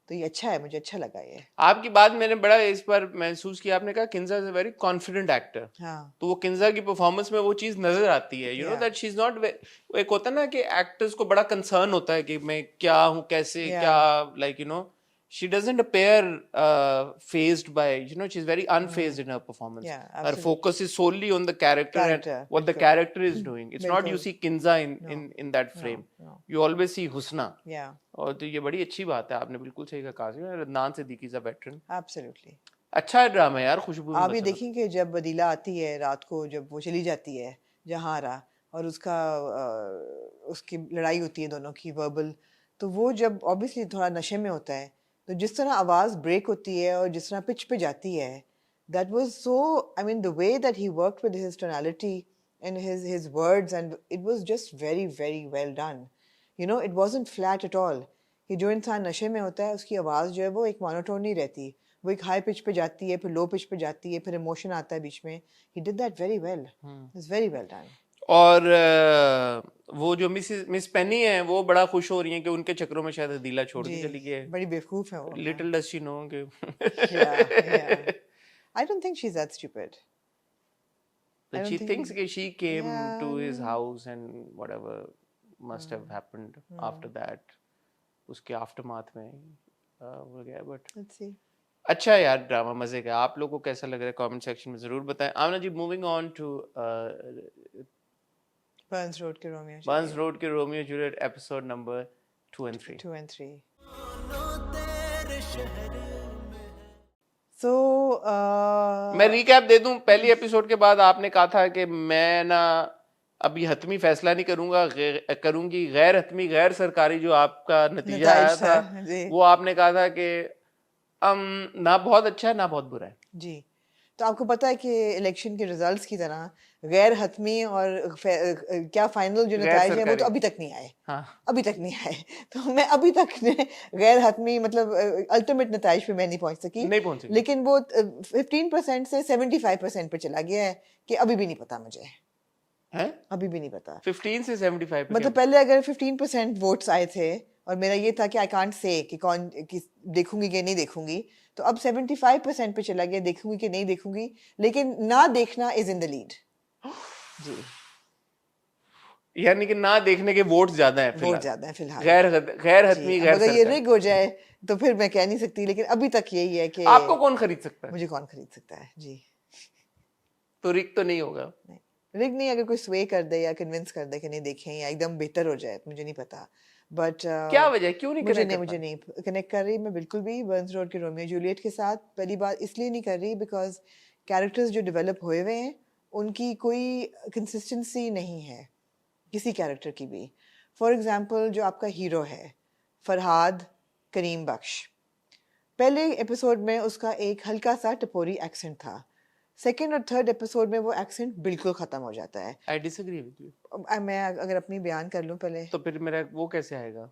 तो ये अच्छा है, मुझे अच्छा लगा ये। आपकी बात मैंने बड़ा इस पर महसूस किया, आपने कहा Kinza is a very confident actor. हाँ तो वो किंजा की परफॉर्मेंस में वो चीज नजर आती है, दैट शी इज नॉट, एक होता है ना कि एक्टर्स को बड़ा कंसर्न होता है कि मैं क्या हूँ, कैसे क्या, like she doesn't appear phased by, she's very unfazed in her performance. Yeah, Her absolutely. focus is solely on the character and what the character is doing. It's not you see Kinza in that frame. no. You always see Husna. Yeah, और तो ये बड़ी अच्छी बात है, आपने बिल्कुल सही कहा। Adnan Siddiqui is a veteran. absolutely। अच्छा ड्रामा है यार, खुशबू आप ये देखेंगे जब अदीला आती है रात को, जब वो चली जाती है जहारा, और उसकी लड़ाई होती है दोनों की वर्बल, तो वो जब ऑब्वियसली थोड़ा नशे में होता है, तो जिस तरह आवाज़ ब्रेक होती है और जिस तरह पिच पे जाती है, that was so, I mean the way that he worked with his tonality and his words, and it was just very very well done. It wasn't flat at all. कि जो इंसान नशे में होता है उसकी आवाज़ जो है वो एक मोनोटोन नहीं रहती, वो एक हाई पिच पे जाती है, फिर लो पिच पे जाती है, फिर इमोशन आता है बीच में। He did that very well, it's very well done. और वो जो मिस पेनी है वो बड़ा खुश हो रही है कि उनके चक्रों में शायद अदीला छोड़ के चली गई है। बड़ी बेवकूफ है वो। लिटिल डज शी नो कि yeah I don't think she's that stupid। but she thinks कि she came to his house and whatever must have happened after that, उसके आफ्टरमाथ में हो गया। But let's see। अच्छा यार, ड्रामा मजे का। आप लोगों को कैसा लग रहा है कमेंट सेक्शन में जरूर बताएं। Aamna ji, moving on to Burns road के Romeo Juliet episode number 2 and 3। 2 and 3। So मैं रिकैप दे दूं, पहली एपिसोड के बाद आपने कहा था कि मैं ना अभी हतमी फैसला नहीं करूंगी, गैर हतमी गैर सरकारी जो आपका नतीजा आया था, वो आपने कहा था कि ना बहुत अच्छा है ना बहुत बुरा है जी। तो आपको पता है कि इलेक्शन के रिजल्ट्स की तरह गैर हतमी और क्या फाइनल जो नतीजे हैं वो तो अभी तक नहीं आए। हाँ। अभी तक नहीं आए, तो मैं अभी तक गैर हतमी मतलब अल्टीमेट नतीजे पे मैं नहीं पहुंच सकी, लेकिन वो 15% से 75% पे चला गया है कि अभी भी नहीं पता मुझे है? अभी भी नहीं पता। 15 से 75 मतलब पहले अगर 15% वोट्स आए थे और मेरा ये था कि आई कांट से कि कौन देखूंगी कि नहीं देखूंगी, तो अब 75% पे चला गया देखूंगी कि नहीं देखूंगी, लेकिन ना देखना इज इन द लीड। जी, यानी कि ना देखने के वोट ज्यादा हैं फिलहाल। वोट ज्यादा है फिलहाल। गैर हतमी गैर अगर ये रिग हो जाए तो फिर मैं कह नहीं सकती, लेकिन अभी तक यही है कि आपको कौन खरीद सकता है? मुझे कौन खरीद सकता है जी। तो रिग तो नहीं होगा। नहीं, रिग नहीं, अगर कोई स्वे कर दे या कन्विंस कर दे कि नहीं देखें या एकदम बेहतर हो जाए, मुझे नहीं पता। बट क्या वजह, क्यों नहीं connect मुझे नहीं कनेक्ट कर रही मैं बिल्कुल भी बर्न्स रोड के रोमियो जूलियट के साथ। पहली बात इसलिए नहीं कर रही बिकॉज कैरेक्टर्स जो डेवलप हुए हुए हैं उनकी कोई कंसिस्टेंसी नहीं है किसी कैरेक्टर की भी। फॉर एग्जांपल जो आपका हीरो है फरहाद करीम बख्श, पहले एपिसोड में उसका एक हल्का सा टपोरी एक्सेंट था, सेकेंड और थर्ड एपिसोड में वो एक्सेंट बिल्कुल ख़त्म हो जाता है। I disagree with you. मैं अगर अपनी बयान कर लूँ पहले, तो फिर मेरा वो कैसे आएगा,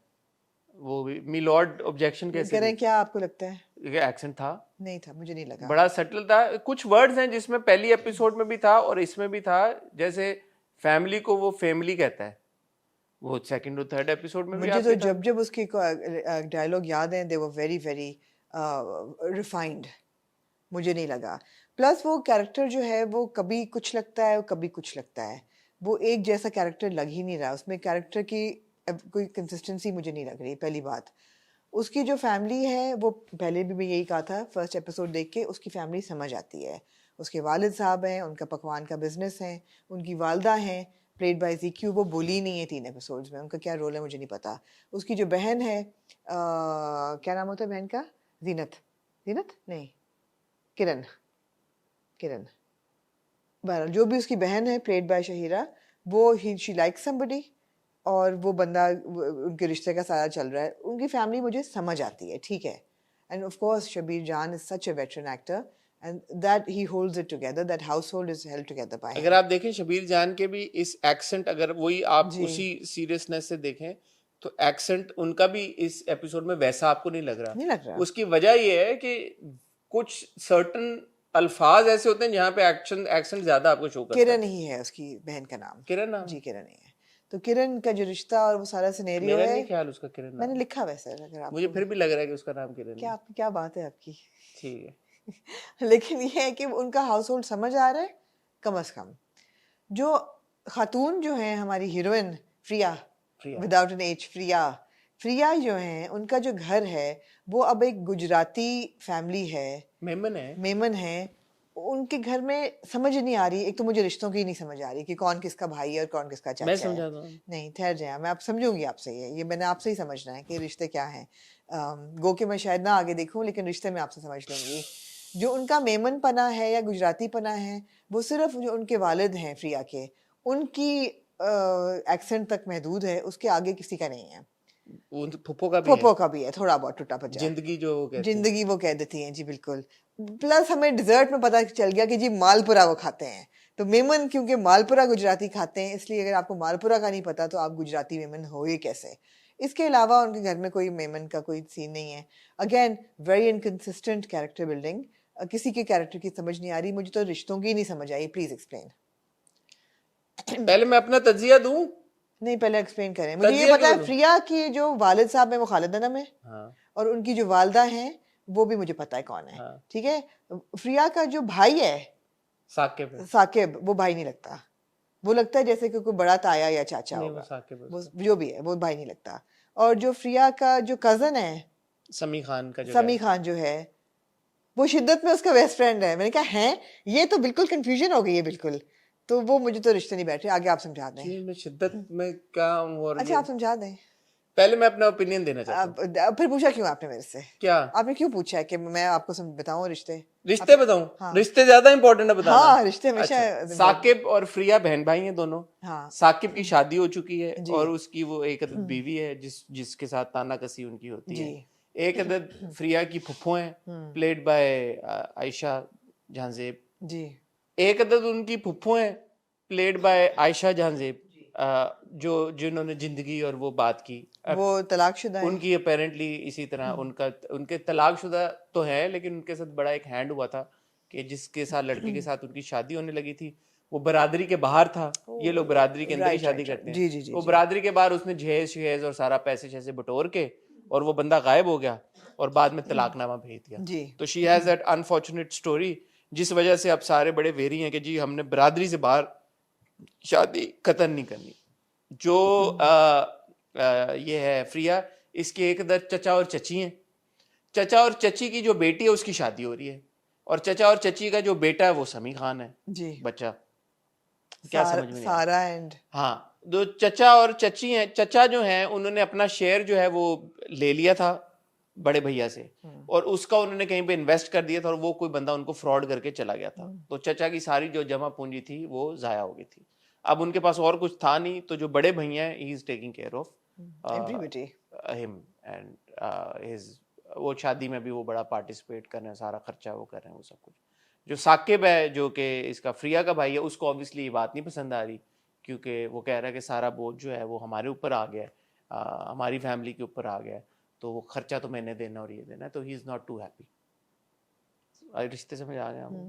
वो भी मिलॉर्ड ऑब्जेक्शन कैसे करें क्या आपको लगता है? ये एक्सेंट था, नहीं था, मुझे नहीं लगा। बड़ा सटल था। कुछ वर्ड्स हैं जिसमें पहली एपिसोड में भी था और इसमें भी था, जैसे फैमिली को वो फैमिली कहता है, वो सेकंड और थर्ड एपिसोड में भी मुझे तो आपके था। जब उसके डायलॉग याद हैं, दे वर वेरी वेरी रिफाइंड, मुझे नहीं लगा। प्लस वो कैरेक्टर जो है वो कभी कुछ लगता है कभी कुछ लगता है, वो एक जैसा कैरेक्टर लग ही नहीं रहा, उसमें कैरेक्टर की कोई कंसिस्टेंसी मुझे नहीं लग रही। पहली बात, उसकी जो फैमिली है वो पहले भी मैं यही कहा था, फर्स्ट एपिसोड देख के उसकी फैमिली समझ आती है। उसके वालिद साहब हैं, उनका पकवान का बिजनेस है, उनकी वालदा हैं प्लेड बाय ज़ीक्यू, वो बोली नहीं है 3 एपिसोड्स में, उनका क्या रोल है मुझे नहीं पता। उसकी जो बहन है क्या नाम होता है बहन का? जीनत नहीं, किरण बहरहाल जो भी उसकी बहन है प्लेड बाय शहीरा, वो शी लाइक समबडी और वो बंदा उनके रिश्ते का सारा चल रहा है। उनकी फैमिली मुझे समझ आती है, ठीक है। एंड ऑफ कोर्स शबीर जान is such a veteran actor and that he holds it together, that household is held together by him. अगर आप देखें शबीर जान के भी इस एक्सेंट, अगर वही आप उसी सीरियसनेस से देखें तो एक्सेंट उनका भी इस एपिसोड में वैसा आपको नहीं लग नहीं लग रहा। रहा। उसकी वजह ये है कि कुछ सर्टन अल्फाज ऐसे होते हैं जहाँ पे एक्सेंट ज्यादा आपको शो करता है। किरण ही है उसकी बहन का नाम, किरण नाम? जी किरण ही है। तो किरण का जो रिश्ता और वो सारा सिनेरियो मेरा है, नहीं ख्याल उसका किरण नाम, मैंने लिखा वैसे, अगर आप मुझे फिर भी लग रहा है कि उसका नाम किरण क्या है। आपकी क्या बात है आपकी ठीक है। लेकिन ये है कि उनका हाउस होल्ड समझ आ रहा है कम से कम। जो खातून जो है हमारी heroine Friya, without an E, Friya जो है, उनका जो घर है वो अब एक गुजराती फैमिली है, मेमन है। उनके घर में समझ नहीं आ रही, एक तो मुझे रिश्तों की नहीं समझ आ रही कि कौन किसका भाई है और कौन किसका चाचा मैं है। समझाता हूँ। नहीं ठहर जाए, मैं आप समझूंगी आपसे, ये मैंने आपसे ही समझना है कि रिश्ते क्या हैं। गो के मैं शायद ना आगे देखूं लेकिन रिश्ते में आपसे समझ लूंगी। जो उनका मेमन पना है या गुजराती पना है वो सिर्फ जो उनके वालिद हैं फ्रिया के, उनकी एक्सेंट तक महदूद है, उसके आगे किसी का नहीं है। फुप्पो का भी है थोड़ा बहुत टूटा पचा, जिंदगी वो कह देती हैं जी, बिल्कुल। प्लस हमें डिजर्ट में पता चल गया कि जी मालपुरा वो खाते हैं, तो मेमन क्योंकि मालपुरा गुजराती खाते हैं, इसलिए अगर आपको मालपुरा का नहीं पता तो आप गुजराती मेमन हो ही कैसे। इसके अलावा उनके घर में कोई मेमन का कोई सीन नहीं है। Again very inconsistent character building, किसी के कैरेक्टर की समझ नहीं आ रही, मुझे तो रिश्तों की नहीं समझ आई। Please explain. पहले मैं अपना तजिया दूं? नहीं पहले एक्सप्लेन करें। मुझे ये पता है फ्रिया की जो वालिद साहब है वो खालिद अनम है, और उनकी जो वालदा है वो भी मुझे पता है कौन है, ठीक है। फ्रिया का जो भाई है साकिब, वो भाई नहीं लगता, वो लगता है जैसे कि कोई बड़ा ताया या चाचा होगा, वो जो भी है वो भाई नहीं लगता। और जो फ्रिया का जो कजन है समी खान जो है, वो शिद्दत में उसका बेस्ट फ्रेंड है। मैंने कहा है ये तो बिल्कुल कंफ्यूजन हो गई है बिल्कुल, तो वो मुझे तो रिश्ते नहीं बैठ रहे। आगे आप समझा दें। मैं शिद्दत में क्या हूँ और अच्छा आप समझा दें। पहले मैं अपना ओपिनियन देना चाहता हूँ। फिर पूछा क्यों आपने मेरे से? क्या आपने क्यों पूछा है कि मैं आपको बताऊं रिश्ते बताऊं? हाँ। रिश्ते ज्यादा इंपॉर्टेंट है बताना। हाँ रिश्ते हमेशा। अच्छा, साकिब और फ्रिया बहन भाई हैं दोनों। हाँ। साकिब की शादी हो चुकी है और उसकी वो एक अदद बीवी है जिसके साथ ताना कसी उनकी होती है। एक अदद फ्रिया की फुफ्फो है प्लेड बाय आयशा जहांजेब जी। एक अदद उनकी फुफ्फो है प्लेड बाय आयशा जहांजेब, जो जिन्होंने जिंदगी और वो बात की, वो तलाकशुदा है उनकी अपेरेंटली इसी तरह उनके तलाकशुदा तो है, लेकिन उनके साथ बड़ा एक हैंड हुआ था कि जिसके साथ लड़के के साथ उनकी शादी होने लगी थी वो बरादरी के बाहर था। ये लोग बरादरी के अंदर ही शादी करते हैं। जी, वो बरादरी के बाहर उसने जहेज और सारा पैसे बटोर के और वो बंदा गायब हो गया और बाद में तलाकनामा भेज दिया। तो she has that unfortunate story, जिस वजह से अब सारे बड़े वेरी हैं कि जी हमने बरादरी से बाहर शादी कतन नहीं करनी। जो ये है फ्रिया, इसके एक अदर चचा और चची हैं। चचा और चची की जो बेटी है उसकी शादी हो रही है और चचा और चची का जो बेटा है वो समी खान है जी। बच्चा क्या समझ में नहीं सारा एंड हाँ, जो चचा और चची हैं, चचा जो हैं उन्होंने अपना शेयर जो है वो ले लिया था बड़े भैया से, और उसका उन्होंने कहीं पे इन्वेस्ट कर दिया था, और वो कोई बंदा उनको फ्रॉड करके चला गया था। तो चचा की सारी जो जमा पूंजी थी वो जाया हो गई थी। अब उनके पास और कुछ था नहीं, तो जो बड़े भैया हैं he is taking care of everybody him and his, वो शादी में भी वो बड़ा पार्टिसिपेट कर रहे हैं, सारा खर्चा वो कर रहे हैं, वो सब कुछ। जो साकिब है जो कि इसका फ्रिया का भाई है, उसको ऑब्वियसली ये बात नहीं पसंद आ रही, क्योंकि वो कह रहा है कि सारा बोझ जो है वो हमारे ऊपर आ गया है, हमारी फैमिली के ऊपर आ गया है, तो वो खर्चा तो मैंने देना और ये देना है, तो he is not too happy. रिश्ते समझ आ गए आपको?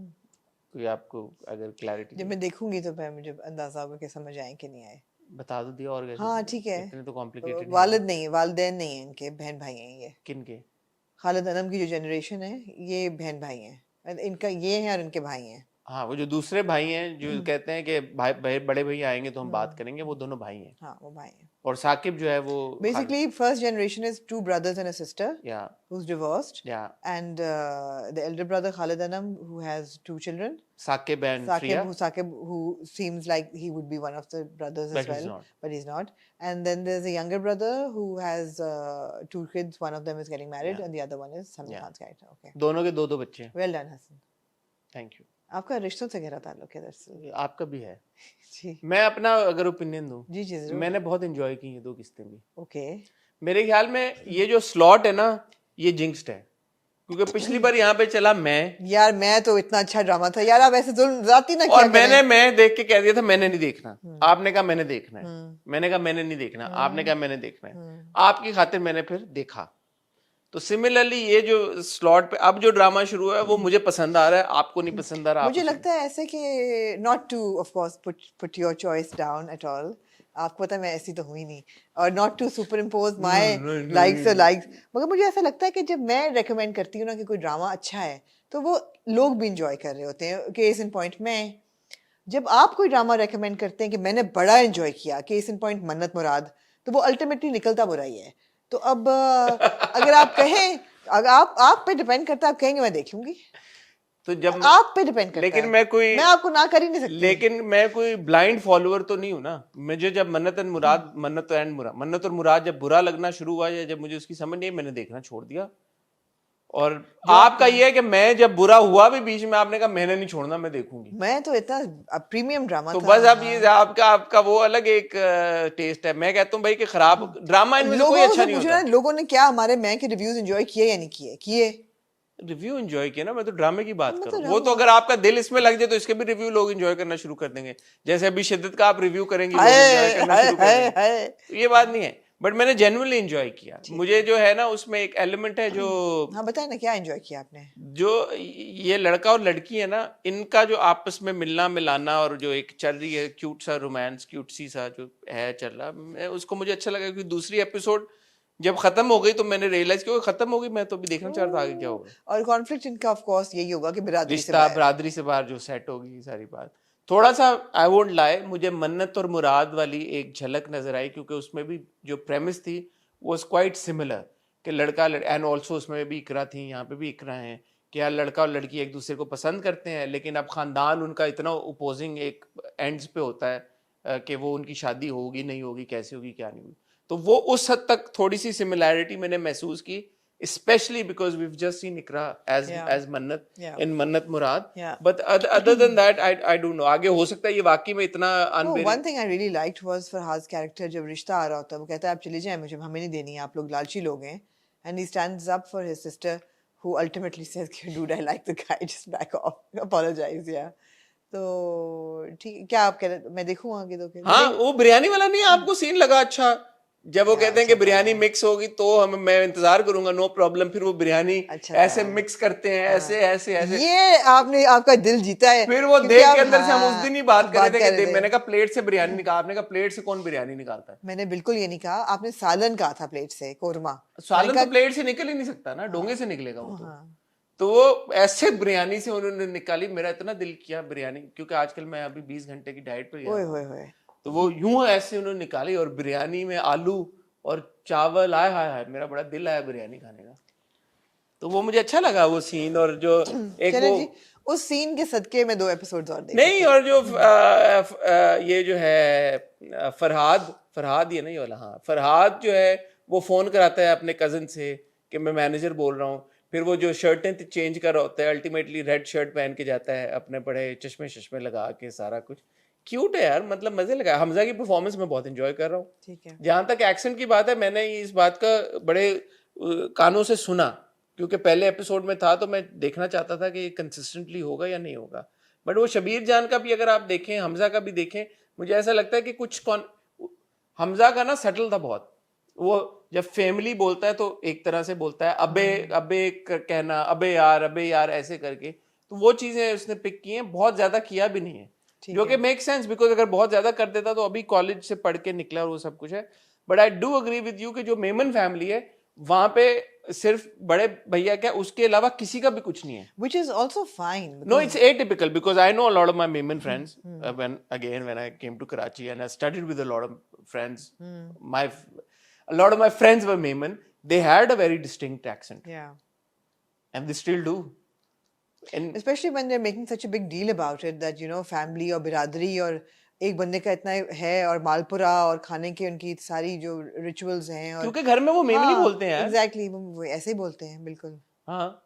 कोई आपको अगर क्लैरिटी जब मैं देखूंगी तो मैं मुझे अंदाजा होगा कि समझ आए कि नहीं आए। बता दो दिया, और कैसे? हाँ ठीक है, इतने तो कॉम्प्लिकेटेड वालिद नहीं है, वालिदैन नहीं है इनके, बहन भाई हैं ये। किन के? खालिद अनम की जो जनरेशन है ये बहन भाई हैं, इनका ये है और इनके भाई हैं। हाँ, वो जो दूसरे भाई हैं जो कहते हैं कि भाई बड़े भैया आएंगे तो हम बात करेंगे, वो दोनों भाई हैं। हाँ वो भाई हैं। और साकिब जो है वो Basically, first generation is two brothers and a sister या who's divorced, या and the elder brother Khalid Anam who has two children. Saqib and Friya, Saqib, who seems like he would be one of the brothers But as he's well, not. but he's not. And then there's a younger brother who has two kids. One of them is getting married, Yeah. and the other one is Salman Yeah. Khan's character. Okay, दोनों के दो बच्चे हैं। well done, Hassan. Thank you. आपका रिश्तों से गहरा ताल्लुक है दरअसल। आपका भी है। जी मैं अपना अगर ओपिनियन दूं, जी जी जरूर। मैंने बहुत एंजॉय की ये दो किस्तें भी। ओके मेरे ख्याल में ये जो स्लॉट है ना, ये जिंक्स्ड है, क्योंकि पिछली बार यहाँ पे चला मैं यार, मैं तो इतना अच्छा ड्रामा था यार, आप ऐसे जुल्म जाती ना और किया मैं देख के कह दिया था मैंने नहीं देखना, आपने कहा मैंने देखना है, मैंने कहा मैंने नहीं देखना, आपने कहा मैंने देखना है, आपकी खातिर मैंने फिर देखा। तो सिमिलरली ये जो स्लॉट पे अब जो ड्रामा शुरू है वो मुझे पसंद आ रहा है, आपको नहीं पसंद आ रहा। मुझे लगता है ऐसे कि not to of course put your choice down at all, आपको पता है मैं ऐसी तो हुई नहीं, और not to superimpose my likes और लाइक्स, मगर मुझे ऐसा लगता है कि जब मैं रेकमेंड करती हूँ ना कि कोई ड्रामा अच्छा है तो वो लोग भी इंजॉय कर रहे होते हैं। केस इन पॉइंट मैं, जब आप कोई ड्रामा रेकमेंड करते हैं कि मैंने बड़ा एंजॉय किया, केस इन पॉइंट मन्नत मुराद, तो वो अल्टीमेटली निकलता बुरा ही है। तो अब अगर आप कहें, अगर आप पे डिपेंड करता है, आप कहेंगे मैं देखूंगी, तो जब आप पे डिपेंड करता लेकिन है, मैं आपको ना कर ही नहीं सकती। लेकिन मैं कोई ब्लाइंड फॉलोअर तो नहीं हूं ना। मुझे जब मन्नत और मुराद जब बुरा लगना शुरू हुआ, या जब मुझे उसकी समझ नहीं, मैंने देखना छोड़ दिया। और आपका ये है कि मैं जब बुरा हुआ भी बीच में, आपने कहा मैंने नहीं छोड़ना, मैं देखूंगी। मैं तो इतना प्रीमियम ड्रामा तो था। बस अब ये आपका वो अलग एक टेस्ट है। मैं कहता हूँ भाई कि खराब ड्रामा इनमें से कोई अच्छा नहीं होता। लोगों ने क्या हमारे मैं के रिव्यूज एंजॉय किए या नहीं किए? किए, रिव्यू एंजॉय किया ना, मैं तो ड्रामे की बात कर रहा हूँ। वो तो अगर आपका दिल इसमें लग जाए तो इसके भी रिव्यू लोग एंजॉय करना शुरू कर देंगे, जैसे अभी शिद्दत का आप रिव्यू करेंगे, लोग एंजॉय करना शुरू कर देंगे। तो ये बात नहीं है, बट मैंने जेन्युइनली एंजॉय किया। मुझे जो है ना उसमें एक एलिमेंट है जो, हाँ बताए ना क्या एंजॉय किया आपने? जो ये लड़का और लड़की है ना, इनका जो आपस में मिलना मिलाना और जो एक चल रही है क्यूट सा रोमांस, क्यूट सी सा जो है चल रहा, उसको मुझे अच्छा लगा। क्योंकि दूसरी एपिसोड जब खत्म हो गई तो मैंने रियलाइज किया खत्म हो गई, मैं तो अभी देखना चाह रहा था आगे क्या होगा। और कॉन्फ्लिक्ट इनका ऑफ कोर्स यही होगा कि बिरादरी से बाहर जो सेट होगी सारी बात। थोड़ा सा आई वोंट लाई, मुझे मन्नत और मुराद वाली एक झलक नजर आई, क्योंकि उसमें भी जो प्रेमिस थी वाज क्वाइट सिमिलर कि लड़का एंड ऑल्सो उसमें भी इकरा थी, यहाँ पे भी इकरा है कि यार लड़का और लड़की एक दूसरे को पसंद करते हैं, लेकिन अब खानदान उनका इतना अपोजिंग एक एंड्स पे होता है कि वो उनकी शादी होगी नहीं होगी, कैसे होगी क्या नहीं होगी। तो वो उस हद तक थोड़ी सी सिमिलैरिटी मैंने महसूस की, especially because we've just seen Ikra as Mannat in Mannat Murad. But other than that, I don't know. आगे हो सकता है ये वाकई में इतना unbearable. One thing I really liked was Farhad's character, जब रिश्ता आ रहा होता है वो कहता है आप चले जाएं, मुझे हमें नहीं देनी है, आप लोग लालची लोग हैं, and he stands up for his sister who ultimately says dude I like the guy, just back off, apologize. Yeah. तो ठीक, क्या आप कह रहे, मैं देखूँ आगे तो? हाँ, वो बिरयानी वाला नहीं आपको सीन लगा अच्छा? जब वो कहते हैं कि बिरयानी मिक्स होगी तो मैं इंतजार करूंगा, नो प्रॉब्लम। फिर वो बिरयानी ऐसे मिक्स करते हैं, ऐसे ये आपने आपका दिल जीता है। फिर वो देख के अंदर से हम उस दिन ही बात कर रहे थे कि मैंने कहा प्लेट से बिरयानी निकाल, आपने कहा प्लेट से कौन बिरयानी निकालता है? मैंने बिल्कुल ये नहीं कहा, आपने सालन कहा था प्लेट से, कोरमा। सालन तो प्लेट से निकल ही नहीं सकता ना, डोंगे से निकलेगा वो तो वो ऐसे बिरयानी से उन्होंने निकाली। मेरा इतना दिल किया बिरयानी, क्योंकि आजकल मैं अभी 20 घंटे की डाइट पे गया, तो वो यूं ऐसे उन्होंने निकाली, और बिरयानी में आलू और चावल, आए हाय मेरा बड़ा दिल आया बिरयानी खाने का। तो वो मुझे अच्छा लगा वो सीन। और जो एक वो उस सीन के सदके में 2 एपिसोड्स और देखे नहीं, और जो ये जो है फरहाद ये नहीं वाला, हाँ फरहाद जो है वो फोन कराता है अपने कजन से कि मैं मैनेजर बोल रहा हूँ, फिर वो जो शर्टें चेंज कर रहा होता है, अल्टीमेटली रेड शर्ट पहन के जाता है अपने बड़े चश्मे लगा के, सारा कुछ क्यूट है यार, मतलब मजे लगा। हमजा की परफॉर्मेंस मैं बहुत एंजॉय कर रहा हूँ। ठीक है। जहाँ तक एक्सेंट की बात है, मैंने इस बात का बड़े कानों से सुना, क्योंकि पहले एपिसोड में था तो मैं देखना चाहता था कि कंसिस्टेंटली होगा या नहीं होगा। बट वो शबीर जान का भी अगर आप देखें, हमजा का भी देखें, मुझे ऐसा लगता है कि कुछ हमजा का ना सटल था बहुत। वो जब फैमिली बोलता है तो एक तरह से बोलता है, अबे कहना, अबे यार ऐसे करके, तो वो चीजें उसने पिक की हैं, बहुत ज्यादा किया भी नहीं है, जो कि मेक सेंस, बिकॉज अगर बहुत ज्यादा कर देता तो अभी कॉलेज से पढ़ के निकला और वो सब कुछ है। But I do agree with you कि जो मेमन फैमिली है वहां पे सिर्फ बड़े भैया क्या, उसके अलावा किसी का भी कुछ नहीं है, which is also fine no, because it's atypical because I know a lot of my Memon friends. When I came to Karachi and I studied with a lot of friends, a lot of my friends were Memon. They had a very distinct accent, yeah, and they still do. And especially when they're making such a big deal about it that you know family और बिरादरी और एक बंदे का इतना है और मालपुरा और खाने की उनकी सारी जो रिचुअल्स हैं, और क्योंकि घर में वो मेमनी बोलते हैं यार, एग्जैक्टली वो ऐसे ही बोलते हैं बिल्कुल। हाँ,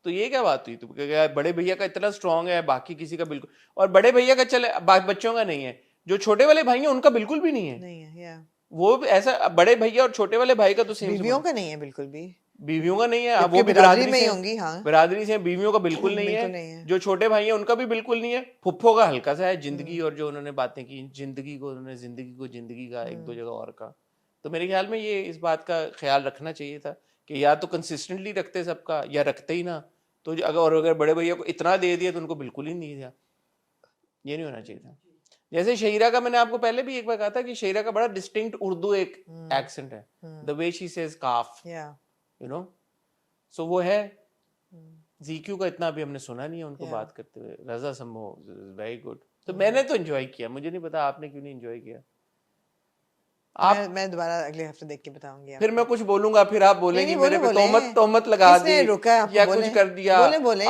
तो ये क्या बात हुई? तो बड़े भैया का इतना स्ट्रांग है, बाकी किसी का बिल्कुल, और बड़े भैया का चले बच्चों का नहीं है, जो छोटे वाले भाई हैं उनका बिल्कुल भी नहीं है, नहीं है, या वो ऐसा बड़े भैया और छोटे वाले भाई का तो सेम, बीवियों का नहीं है बिल्कुल भी, बीवियों का नहीं है, जबकि वो भी बिरादरी में ही होंगी, हाँ बिरादरी से, बीवियों का बिल्कुल नहीं बिल्कुल है, नहीं है। जो छोटे भाई हैं उनका भी बिल्कुल नहीं है, फुफ्फो का हल्का सा है जिंदगी, और जो उन्होंने बातें की जिंदगी का एक दो जगह और का। तो मेरे ख्याल में ये इस बात का ख्याल रखना चाहिए था कि या तो कंसिस्टेंटली रखते सबका, या रखते ही ना, तो अगर बड़े भैया को इतना दे दिया तो उनको बिल्कुल ही नहीं दिया, ये नहीं होना चाहिए था। जैसे शहीरा का मैंने आपको पहले भी एक बार कहा था कि शहीरा का बड़ा डिस्टिंक्ट उर्दू एक एक्सेंट है, द वे शी सेज काफ, यू नो, सो वो है। जीक्यू का इतना अभी हमने सुना नहीं है उनको बात करते हुए, रजा सम्भो वेरी गुड, तो मैंने तो एंजॉय किया, मुझे नहीं पता आपने क्यों नहीं एंजॉय किया। मैं दोबारा अगले हफ्ते देख के बताऊंगी, फिर मैं कुछ बोलूंगा, फिर आप बोलेंगी मेरे पे तोहमत लगा दी या कुछ कर दिया।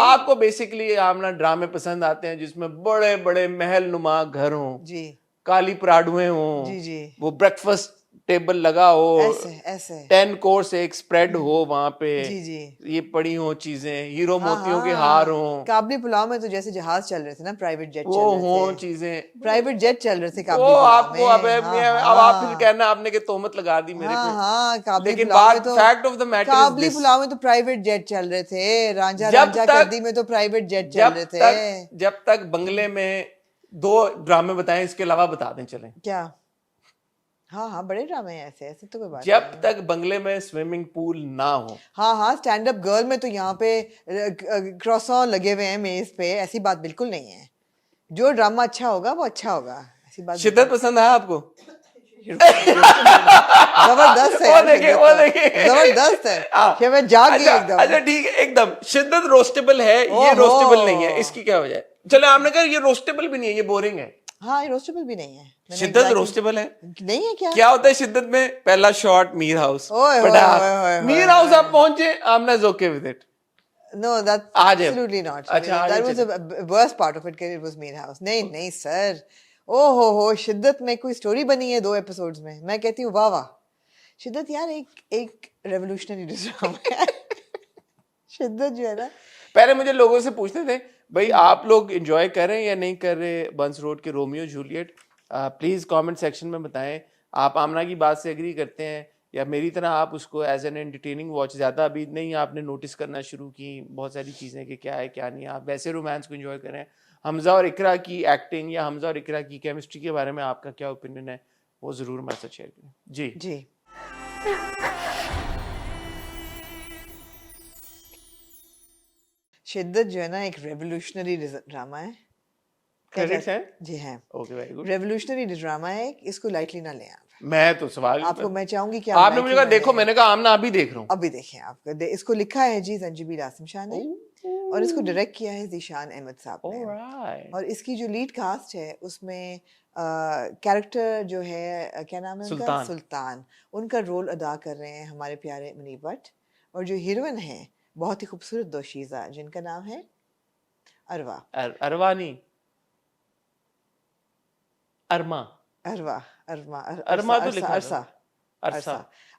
आपको बेसिकली आमना ड्रामे पसंद आते हैं जिसमें बड़े बड़े महल नुमा घर हों, जी, काली पराडुएं हों, जी जी, वो ब्रेकफास्ट टेबल लगा हो, ऐसे 10 कोर्स एक स्प्रेड हो वहां पे, जी जी, ये पड़ी हो चीजें, हीरो मोतियों के हार हो, काबली पुलाव में तो जैसे जहाज चल रहे थे ना, प्राइवेट जेट वो हो चीजें, प्राइवेट जेट चल रहे थे वो आपको अब आप फिर कहना आपने कि तोहमत लगा दी मेरे पे, लेकिन बात fact of the matter is Kabli Pulao में तो प्राइवेट जेट चल रहे थे, रांझा कर दी में तो प्राइवेट जेट चल रहे थे। जब तक बंगले में 2 ड्रामे बताएं, इसके अलावा बता दें चलें क्या? हाँ बड़े ड्रामे हैं ऐसे तो कोई बात जब तक बंगले में स्विमिंग पूल ना हो। हाँ स्टैंड अप गर्ल में तो यहाँ पे क्रॉसॉन लगे हुए हैं मेज पे, ऐसी बात बिल्कुल नहीं है। जो ड्रामा अच्छा होगा वो अच्छा होगा, ऐसी बात। शिद्दत पसंद है आपको? जबरदस्त है, वो देखिए जबरदस्त है, मैं जाग गई एकदम। अच्छा ठीक है, एकदम शिद्दत रोस्टेबल है, ये रोस्टेबल नहीं है, इसकी क्या वजह है? चलो आपने कहा ये रोस्टेबल भी नहीं है, ये बोरिंग है। हाँ, ये रोस्टेबल भी नहीं है। शिद्दत रोस्टेबल है नहीं है? क्या होता है शिद्दत में? पहला shot Meer house, Meer house आप पहुंचे, Aamna is okay with it. No, that's absolutely not. That was the worst part of it. It was Mir House. नहीं सर, हो शिद्दत में कोई स्टोरी बनी है 2 एपिसोड्स में, मैं कहती हूँ वाह वाह। शिद्दत यार एक रेवोल्यूशनरी ड्रामा है। शिद्दत जो है ना, पहले मुझे लोगों से पूछते थे भाई आप लोग एंजॉय कर रहे हैं या नहीं कर रहे बंस रोड के Romeo Juliet, please comment section में बताएं। आप आमना की बात से एग्री करते हैं या मेरी तरह आप उसको एज एन एंटरटेनिंग वॉच, ज़्यादा अभी नहीं आपने नोटिस करना शुरू की बहुत सारी चीज़ें कि क्या है क्या नहीं, आप वैसे रोमांस को एंजॉय करें। हमजा और इकरा की एक्टिंग या हमजा और इकरा की केमिस्ट्री के बारे में आपका क्या ओपिनियन है, वो ज़रूर हमारे साथ शेयर करें। जी शिद्दत जो है ना एक रेवोल्यूशनरी ड्रामा है। करेक्ट है जी हाँ, okay very good. Revolutionary drama है, इसको लाइटली ना लें आप। मैं तो सवाल आपको मैं चाहूंगी कि आपने मुझे कहा देखो, मैंने कहा आमना अभी देख रहा हूँ। अभी देखें आप, इसको लिखा है जी संजीबी आसिम शाह ने और इसको डायरेक्ट किया है ज़ीशान अहमद साहब ने। और इसकी जो लीड कास्ट है उसमें कैरेक्टर जो है क्या नाम है उनका, सुल्तान, उनका रोल अदा कर रहे हैं हमारे प्यारे मुनीब भट्ट। और जो हीरोइन है बहुत ही खूबसूरत दोशीज़ा जिनका नाम है अरवा अरवा नहीं, अरमा। अरवा अरमा अरमा तो अरसा लिखा अरसा था। अरसा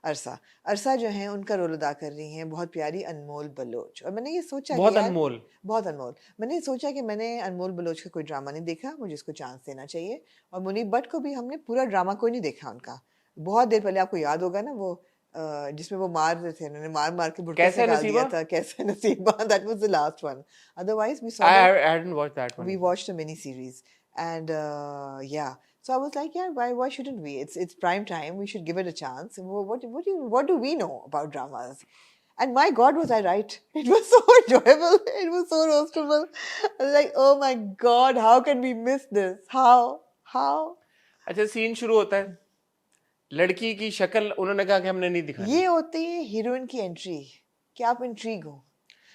अरसा अरसा जो है उनका रोल अदा कर रही हैं बहुत प्यारी अनमोल बलोच। और मैंने ये सोचा कि बहुत यार अनमोल। बहुत अनमोल, मैंने सोचा कि मैंने अनमोल बलोच का कोई ड्रामा नहीं देखा, मुझे इसको चांस देना चाहिए। और मुनीब भट्ट को भी हमने पूरा ड्रामा कोई नहीं देखा उनका, बहुत देर पहले, आपको याद होगा ना वो जिसमें वो मार रहे थे, उन्होंने मार मार के बुटका कैसे से निकाल दिया नसीबा? था, कैसे Naseeba, that was the last one. Otherwise we saw I hadn't watched that one. we watched a mini series, and yeah, so I was like, yeah, why shouldn't we? It's prime time, we should give it a chance. What do we know about dramas? And my God, was I right? It was so enjoyable, it was so roastable. I was like, oh my God, how can we miss this? How अच्छा, scene शुरू होता है, लड़की की शक्ल उन्होंने कहा कि हमने नहीं दिखाई। ये होती है हीरोइन की एंट्री कि आप इंट्रीग हो।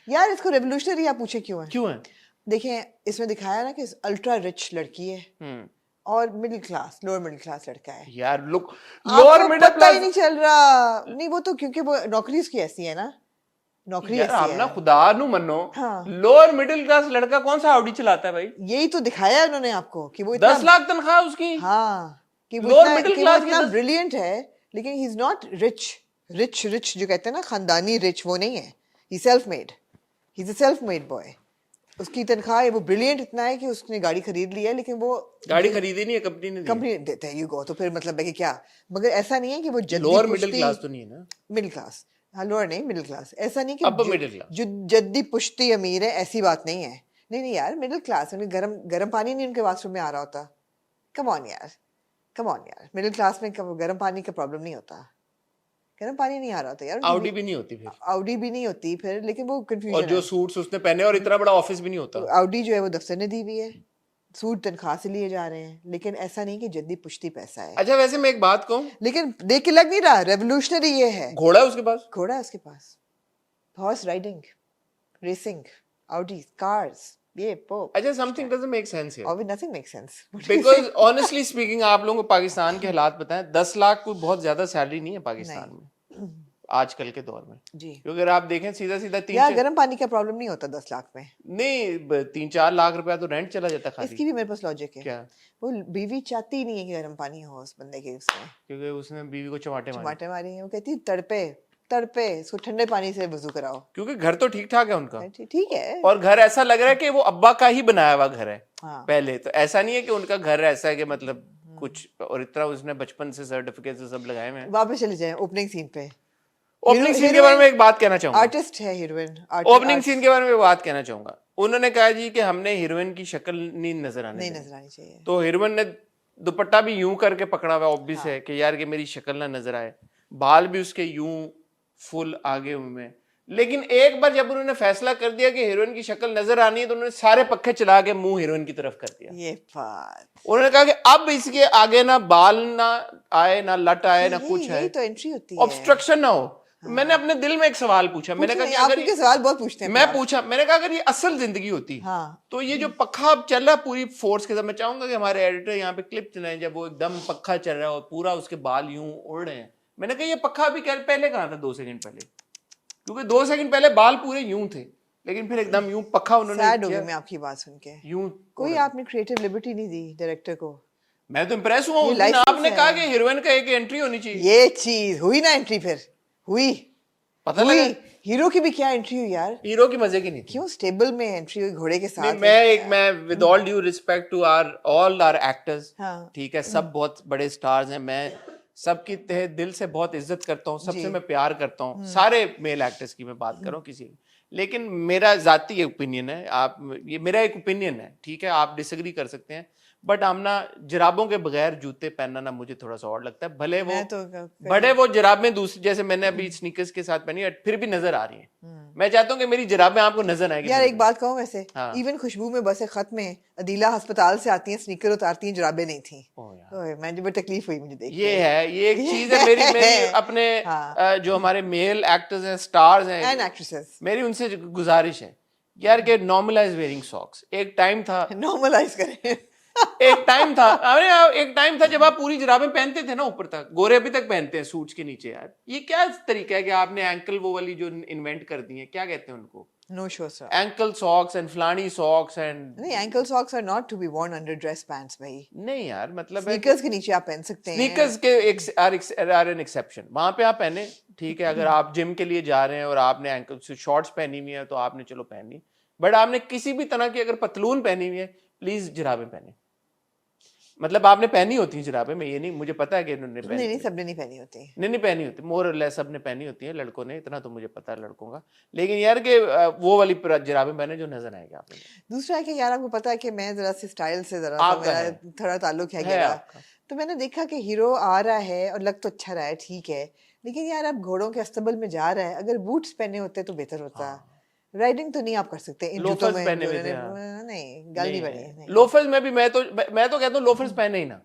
यार इसको रेवोल्यूशनरी आप पूछे क्यों है? क्यों है? देखें, इसमें दिखाया ना कि अल्ट्रा रिच लड़की है और middle class, lower middle class लड़का है। यार लुक, लोअर आपको मिडिल पता ही क्लास। नहीं चल रहा। नहीं, वो तो क्योंकि वो नौकरी उसकी ऐसी है ना, नौकरी यार आप ऐसी ना है। खुदा नु मनो, हाँ। लोअर मिडिल क्लास लड़का कौन सा ऑडी चलाता है भाई? यही तो दिखाया है उन्होंने आपको कि वो 10 लाख तनख्वाह उसकी। हाँ, कि वो लोअर मिडिल क्लास की इतना 10 ब्रिलियंट है, लेकिन ही इज नॉट रिच जो कहते हैं ना, खानदानी रिच, वो नहीं है। He self made, he is a self made boy. उसकी तनख्वाह है, वो ब्रिलियंट इतना है कि उसने गाड़ी खरीद ली है, लेकिन वो गाड़ी खरीदी नहीं है, कंपनी ने दी। कंपनी देते हैं, यू गो। तो फिर मतलब है कि क्या, मगर ऐसा नहीं है कि वो जद्दी लोअर मिडिल पुश्ती, क्लास तो नहीं है ना? मिडिल क्लास, हाँ लोअर नहीं, मिडिल क्लास। ऐसा नहीं कि अपर मिडिल क्लास। जो जद्दी पुश्ती अमीर है, ऐसी बात नहीं है। नहीं यार, मिडिल क्लास। उन्हें गरम पानी नहीं उनके बाथरूम में आ रहा होता। कम ऑन यार, मिडिल क्लास में गरम पानी का प्रॉब्लम नहीं होता, गरम पानी नहीं आ रहा होता यार। आउडी भी नहीं होती फिर। आउडी भी नहीं होती फिर, लेकिन वो और कंफ्यूजन जो है। सूट्स उसने पहने और इतना बड़ा ऑफिस भी नहीं होता। आउडी जो है वो दफ्तर ने दी हुई है, सूट तनख्वाह से लिए जा रहे हैं, लेकिन ऐसा नहीं कि जद्दी पुश्ती पैसा है। अच्छा, वैसे मैं एक बात कहूँ, लेकिन देख के लग नहीं रहा रेवोल्यूशनरी ये है। घोड़ा है उसके पास। घोड़ा है उसके पास, horse riding, racing, Audi, cars, ये पोप। अच्छा, something doesn't make sense here, और nothing make sense because honestly speaking, आप लोगों को पाकिस्तान के हालात बताएं, 10 लाख कोई बहुत ज्यादा सैलरी नहीं है पाकिस्तान में आजकल के दौर में जी। क्योंकि अगर आप देखें सीधा यार गर्म पानी का प्रॉब्लम नहीं होता 10 लाख में। नहीं, 3-4 लाख रुपया तो रेंट चला जाता खाली। इसकी भी मेरे पास लॉजिक है। क्या? वो बीवी चाहती ही नहीं है कि गर्म पानी हो उस बंदे के उसमें, क्योंकि उसने बीवी को चमाटे मारे हैं। वो कहती है तड़पे इसको ठंडे पानी से वजू कराओ। क्योंकि घर तो ठीक ठाक है उनका, ठीक है, और घर ऐसा लग रहा है कि वो अब्बा का ही बनाया हुआ घर है। हाँ। पहले तो ऐसा नहीं है कि उनका घर ऐसा है कि मतलब कुछ, और इतना उसने बचपन से सर्टिफिकेट सब लगाए हुए हैं। वापस चले जाएं ओपनिंग सीन पे। ओपनिंग सीन के बारे में एक बात कहना चाहूंगा। आर्टिस्ट है हीरोइन। ओपनिंग सीन के बारे में बात कहना चाहूंगा। उन्होंने कहा जी कि हमने हीरोइन की शक्ल नहीं नजर आनी चाहिए, तो हीरोइन ने दुपट्टा भी यूं करके पकड़ा हुआ, ऑब्वियस है कि यार कि मेरी शक्ल ना नजर आए, बाल भी उसके यूं फुल आगे हुए हैं। लेकिन एक बार जब उन्होंने फैसला कर दिया कि हीरोइन की शक्ल नजर आनी है, तो उन्होंने सारे पक्के चला के मुंह हीरोइन की तरफ कर दिया। ये बात उन्होंने कहा कि अब इसके आगे ना बाल ना आए, ना लट आए, ना कुछ है, तो एंट्री होती है, ऑब्स्ट्रक्शन ना हो। मैंने अपने दिल में एक सवाल पूछा, मैंने कहा कि अगर आपके सवाल बहुत पूछते हैं, मैं पूछा, मैंने कहा अगर ये असल जिंदगी होती, हाँ। तो ये जो पक्का अब चल रहा है पूरी फोर्स के साथ, मैं चाहूंगा कि हमारे एडिटर यहाँ पे क्लिप चलाएं जब वो एकदम पक्का चल रहा है और पूरा उसके बाल यूं उड़ रहे हैं। मैंने कहा ये पक्का अभी पहले कहाँ था? 2 सेकंड पहले, क्योंकि 2 सेकंड पहले बाल पूरे यूं थे, लेकिन फिर एकदम यूं पक्का उन्होंने सैड हो गया मैं आपकी बात सुन के। यूं कोई आपने क्रिएटिव लिबर्टी नहीं दी डायरेक्टर को। मैं तो इंप्रेस हुआ उस दिन आपने कहा कि हीरोइन का एक एंट्री होनी चाहिए। ये चीज हुई ना, एंट्री फिर हुई, पता लगा हीरो की भी क्या एंट्री हुई यार। हीरो की मजे की नहीं थी। क्यों स्टेबल में एंट्री हुई घोड़े के साथ। मैं with all due respect to all our actors, हाँ। ठीक है, सब बहुत बड़े स्टार्स हैं, मैं सबकी तहे दिल से बहुत इज्जत करता हूँ, सबसे मैं प्यार करता हूँ, सारे मेल एक्टर्स की मैं बात कर रहा हूँ किसी। लेकिन मेरा जाती ओपिनियन है, ये मेरा एक ओपिनियन है, ठीक है, आप डिसएग्री कर सकते हैं, बट आमना जराबों के बगैर जूते पहनना ना मुझे थोड़ा सा और लगता है। भले वो बड़े वो जराबें दूसरी, जैसे मैंने अभी स्नीकर्स के साथ पहनी है, फिर भी नजर आ रही है। मैं चाहता हूँ कि मेरी जराबें आपको नजर आएगी। यार एक बात कहूँ वैसे, हाँ। इवन खुशबू में बस एक खत में अदीला अस्पताल से आती हैं, स्नीकर उतारती हैं, जराबें नहीं थी। मुझे बड़ी तकलीफ हुई मुझे देख के। ये है, ये एक चीज है मेरी अपने जो हमारे मेल एक्टर्स हैं, स्टार्स हैं एंड एक्ट्रेसेस, मेरी उनसे गुजारिश है यार कि नॉर्मलाइज वेयरिंग सॉक्स। एक टाइम था, नॉर्मलाइज करें। एक टाइम था, अरे एक टाइम था जब आप पूरी जुराबें पहनते थे ना ऊपर तक, गोरे अभी तक पहनते हैं सूट्स के नीचे। यार ये क्या तरीका है कि आपने एंकल वो वाली जो इन्वेंट कर दी है, क्या कहते हैं उनको, No show sir. Ankle socks and फलानी सॉक्स एंड, नहीं, ankle socks are not to be worn under dress pants भाई. नहीं यार मतलब Sneakers के नीचे आप पहन सकते हैं. स्नीकर्स के आर एन एक्सेप्शन, वहां पे आप पहने ठीक है, अगर आप जिम के लिए जा रहे हैं और आपने एंकल शॉर्ट्स पहनी हुई है तो आपने चलो पहनी, बट आपने किसी भी तरह की अगर पतलून पहनी हुई है प्लीज जुराबें पहने। मतलब आपने पहनी होती हैं जुराबें, मैं ये नहीं, मुझे पता है कि उन्होंने पहनी, नहीं सबने नहीं पहनी होती. नहीं पहनी होती, मोर और लेस सबने पहनी होती है लड़कों ने, इतना तो मुझे पता है लड़कों का, लेकिन यार कि वो वाली जुराबें पहने जो नजर आएगी आपको। दूसरा है कि यार आपको पता है कि मैं जरा सी स्टाइल से जरा सा आपका मेरा है। थोड़ा ताल्लुक है है गहरा. आपका। तो मैंने देखा कि हीरो आ रहा है और लग तो अच्छा रहा है, ठीक है, लेकिन यार अब घोड़ों के अस्तबल में जा रहा है, अगर बूट्स पहने होते तो बेहतर होता. राइडिंग तो नहीं आप कर सकते इन जूतों लोफर्स में पहने जो हुए थे, इन्होंने- हाँ। नहीं गल नहीं बनी. नहीं. लोफर्स में भी मैं तो कहता हूँ लोफर्स पहने ही ना,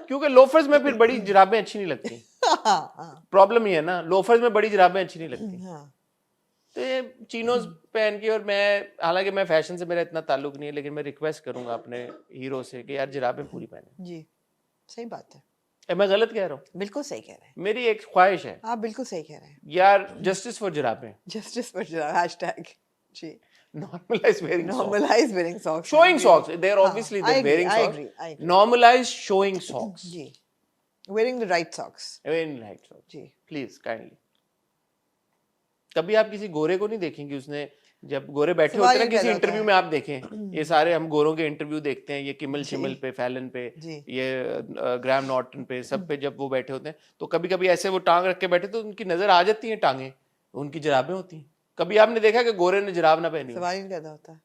क्योंकि लोफर्स में फिर बड़ी जुराबें अच्छी नहीं लगती। हाँ, प्रॉब्लम ये है ना, लोफर्स में बड़ी जुराबें अच्छी नहीं लगती। हाँ. तो ये चीनोज पहन के, और मैं हालांकि मैं फैशन से मेरा इतना ताल्लुक नहीं है, लेकिन मैं रिक्वेस्ट करूंगा अपने हीरो से कि यार जुराबें पूरी पहने। जी सही बात है. मैं गलत कह रहा हूँ? बिल्कुल सही कह रहे हैं. मेरी एक ख्वाहिश है आप बिल्कुल सही कह रहे हैं. यार, जस्टिस फॉर जुराबें, जस्टिस फॉर हैशटैग. जी. normalize wearing socks, Normalize wearing socks. showing जी. socks, they're हाँ, obviously I they're agree, wearing I socks, agree, I agree. normalize showing socks, जी. Wearing the right socks. wearing right socks, जी. Please kindly. कभी आप किसी गोरे को नहीं देखेंगे, उसने जब गोरे बैठे सवाल होते हैं ही ना किसी पैदा होता इंटरव्यू है। में, आप देखें ये सारे हम गोरों के इंटरव्यू देखते हैं, ये किमल शिमल पे, फैलन पे, जी। ये ग्राहम नॉर्टन पे, सब पे जब वो बैठे होते हैं तो कभी कभी ऐसे वो टांग रख के बैठे तो उनकी नजर आ जाती है टांगे, उनकी जुराबें होती हैं। कभी आपने देखा कि गोरे ने जुराब ना पहनी हो? सवाल ही नहीं पैदा होता।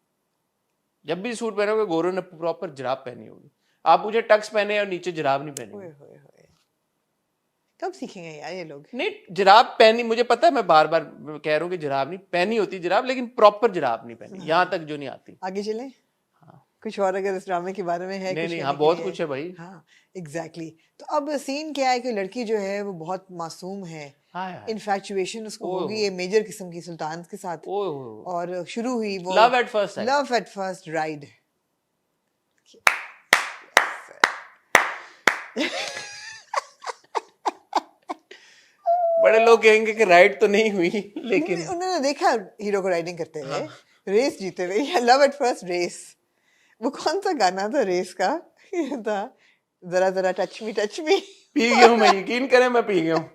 जब भी सूट पहनोगे गोरों ने प्रॉपर जुराब पहनी होगी। आप मुझे टक्स पहने और नीचे जुराब नहीं पहनी। ओए होए होए। कब सीखेंगे यार ये लोग? नहीं, जुराब पहनी, मुझे पता है, मैं बार बार कह रहा हूँ कि जुराब नहीं पहनी होती जुराब, लेकिन प्रॉपर जुराब नहीं पहनी, यहाँ तक जो नहीं आती। आगे चलें? हाँ। कुछ और अगर इस ड्रामे के बारे में है नहीं कुछ नहीं, कहने हाँ के बहुत लिए? कुछ है भाई। हाँ एग्जैक्टली। तो अब सीन क्या है कि लड़की जो है वो बहुत मासूम है, हाँ यार, इन्फैचुएशन उसको ओह। होगी ये मेजर किस्म की सुल्तान के साथ, ओए होए। और शुरू हुई वो love at first sight. Love at first ride. बड़े लोग कहेंगे कि राइड तो नहीं हुई, लेकिन उन्होंने देखा हीरो को राइडिंग करते हुए, रेस जीते हुए, या लव एट फर्स्ट रेस। वो कौन सा गाना था रेस का? ये था जरा जरा टच मी पी गया हूँ मैं, यकीन करें मैं पी गया हूँ।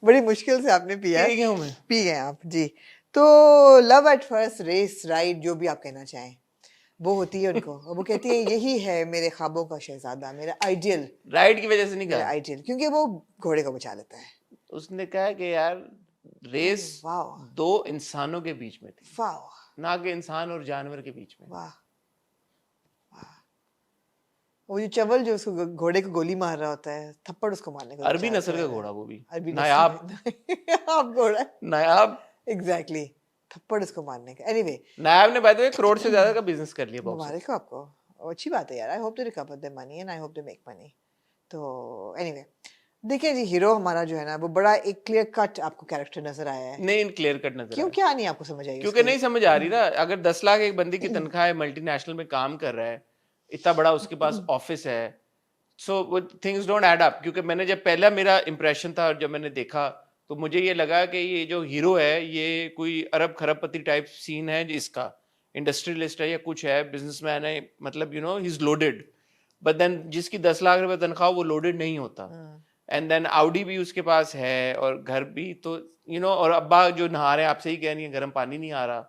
बड़ी मुश्किल से आपने पिया पी गया हूँ मैं। पी गए आप जी। तो love at first race ride जो भी आप कहना चाहें वो होती है उनको, और वो कहती है यही है मेरे ख्वाबों का शहजादा, मेरा आइडियल, राइड की वजह से नहीं मेरा कहा, आइडियल, क्योंकि वो घोड़े को बचा लेता है। उसने कहा कि यार रेस वाह दो इंसानों के बीच में थी, वाह ना कि इंसान और जानवर के बीच में। वाह वाह। वो जो चवल जो उसको घोड़े को गोली मार रहा होता है, थप्पड़ उसको मारने को अरबी चाहता नस्ल का है। घोड़ा, वो भी अरबी नायाब नायाब घोड़ा, नायाब एग्जैक्टली, थप्पड़ उसको मारने का। एनीवे नायाब ने बाय द वे करोड़ से ज्यादा का बिजनेस कर लिया बॉक्स। मुबारक हो आपको, और अच्छी बात है यार। I hope they recover their money and I hope they make money. तो एनीवे देखिए जी, हीरो हमारा जो है ना वो बड़ा एक क्लियर कट आपको कैरेक्टर नजर आया है। नहीं, क्लियर कट नजर क्यों, आया। क्या नहीं आपको समझ आई? क्योंकि नहीं समझ आ रही ना, अगर 10 लाख एक बंदी की तनख्वाह है, मल्टीनेशनल में काम कर रहा है, इतना बड़ा उसके पास ऑफिस है, सो वो थिंग्स डोंट ऐड अप। क्योंकि मैंने जब पहला मेरा इंप्रेशन था और जब मैंने देखा तो मुझे ये लगा कि ये जो हीरो है ये कोई अरब खरबपति टाइप सीन है, इसका इंडस्ट्रियलिस्ट है या कुछ है, बिजनेसमैन है, मतलब you know he is loaded. But then जिसकी 10 लाख रुपए तनख्वाह वो लोडेड नहीं होता, एंड देन आउडी भी उसके पास है और घर भी, तो यू नो, और अब्बा जो नहा रहे हैं, आपसे ही कह रही है गर्म पानी नहीं आ रहा,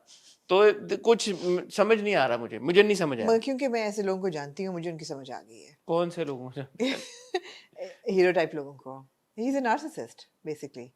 तो कुछ समझ नहीं आ रहा मुझे नहीं समझ आया। क्योंकि मैं ऐसे लोगों को जानती हूँ, मुझे उनकी समझ आ गई है। कौन से लोगों से? हीरो टाइप लोगों को। ही is a narcissist basically,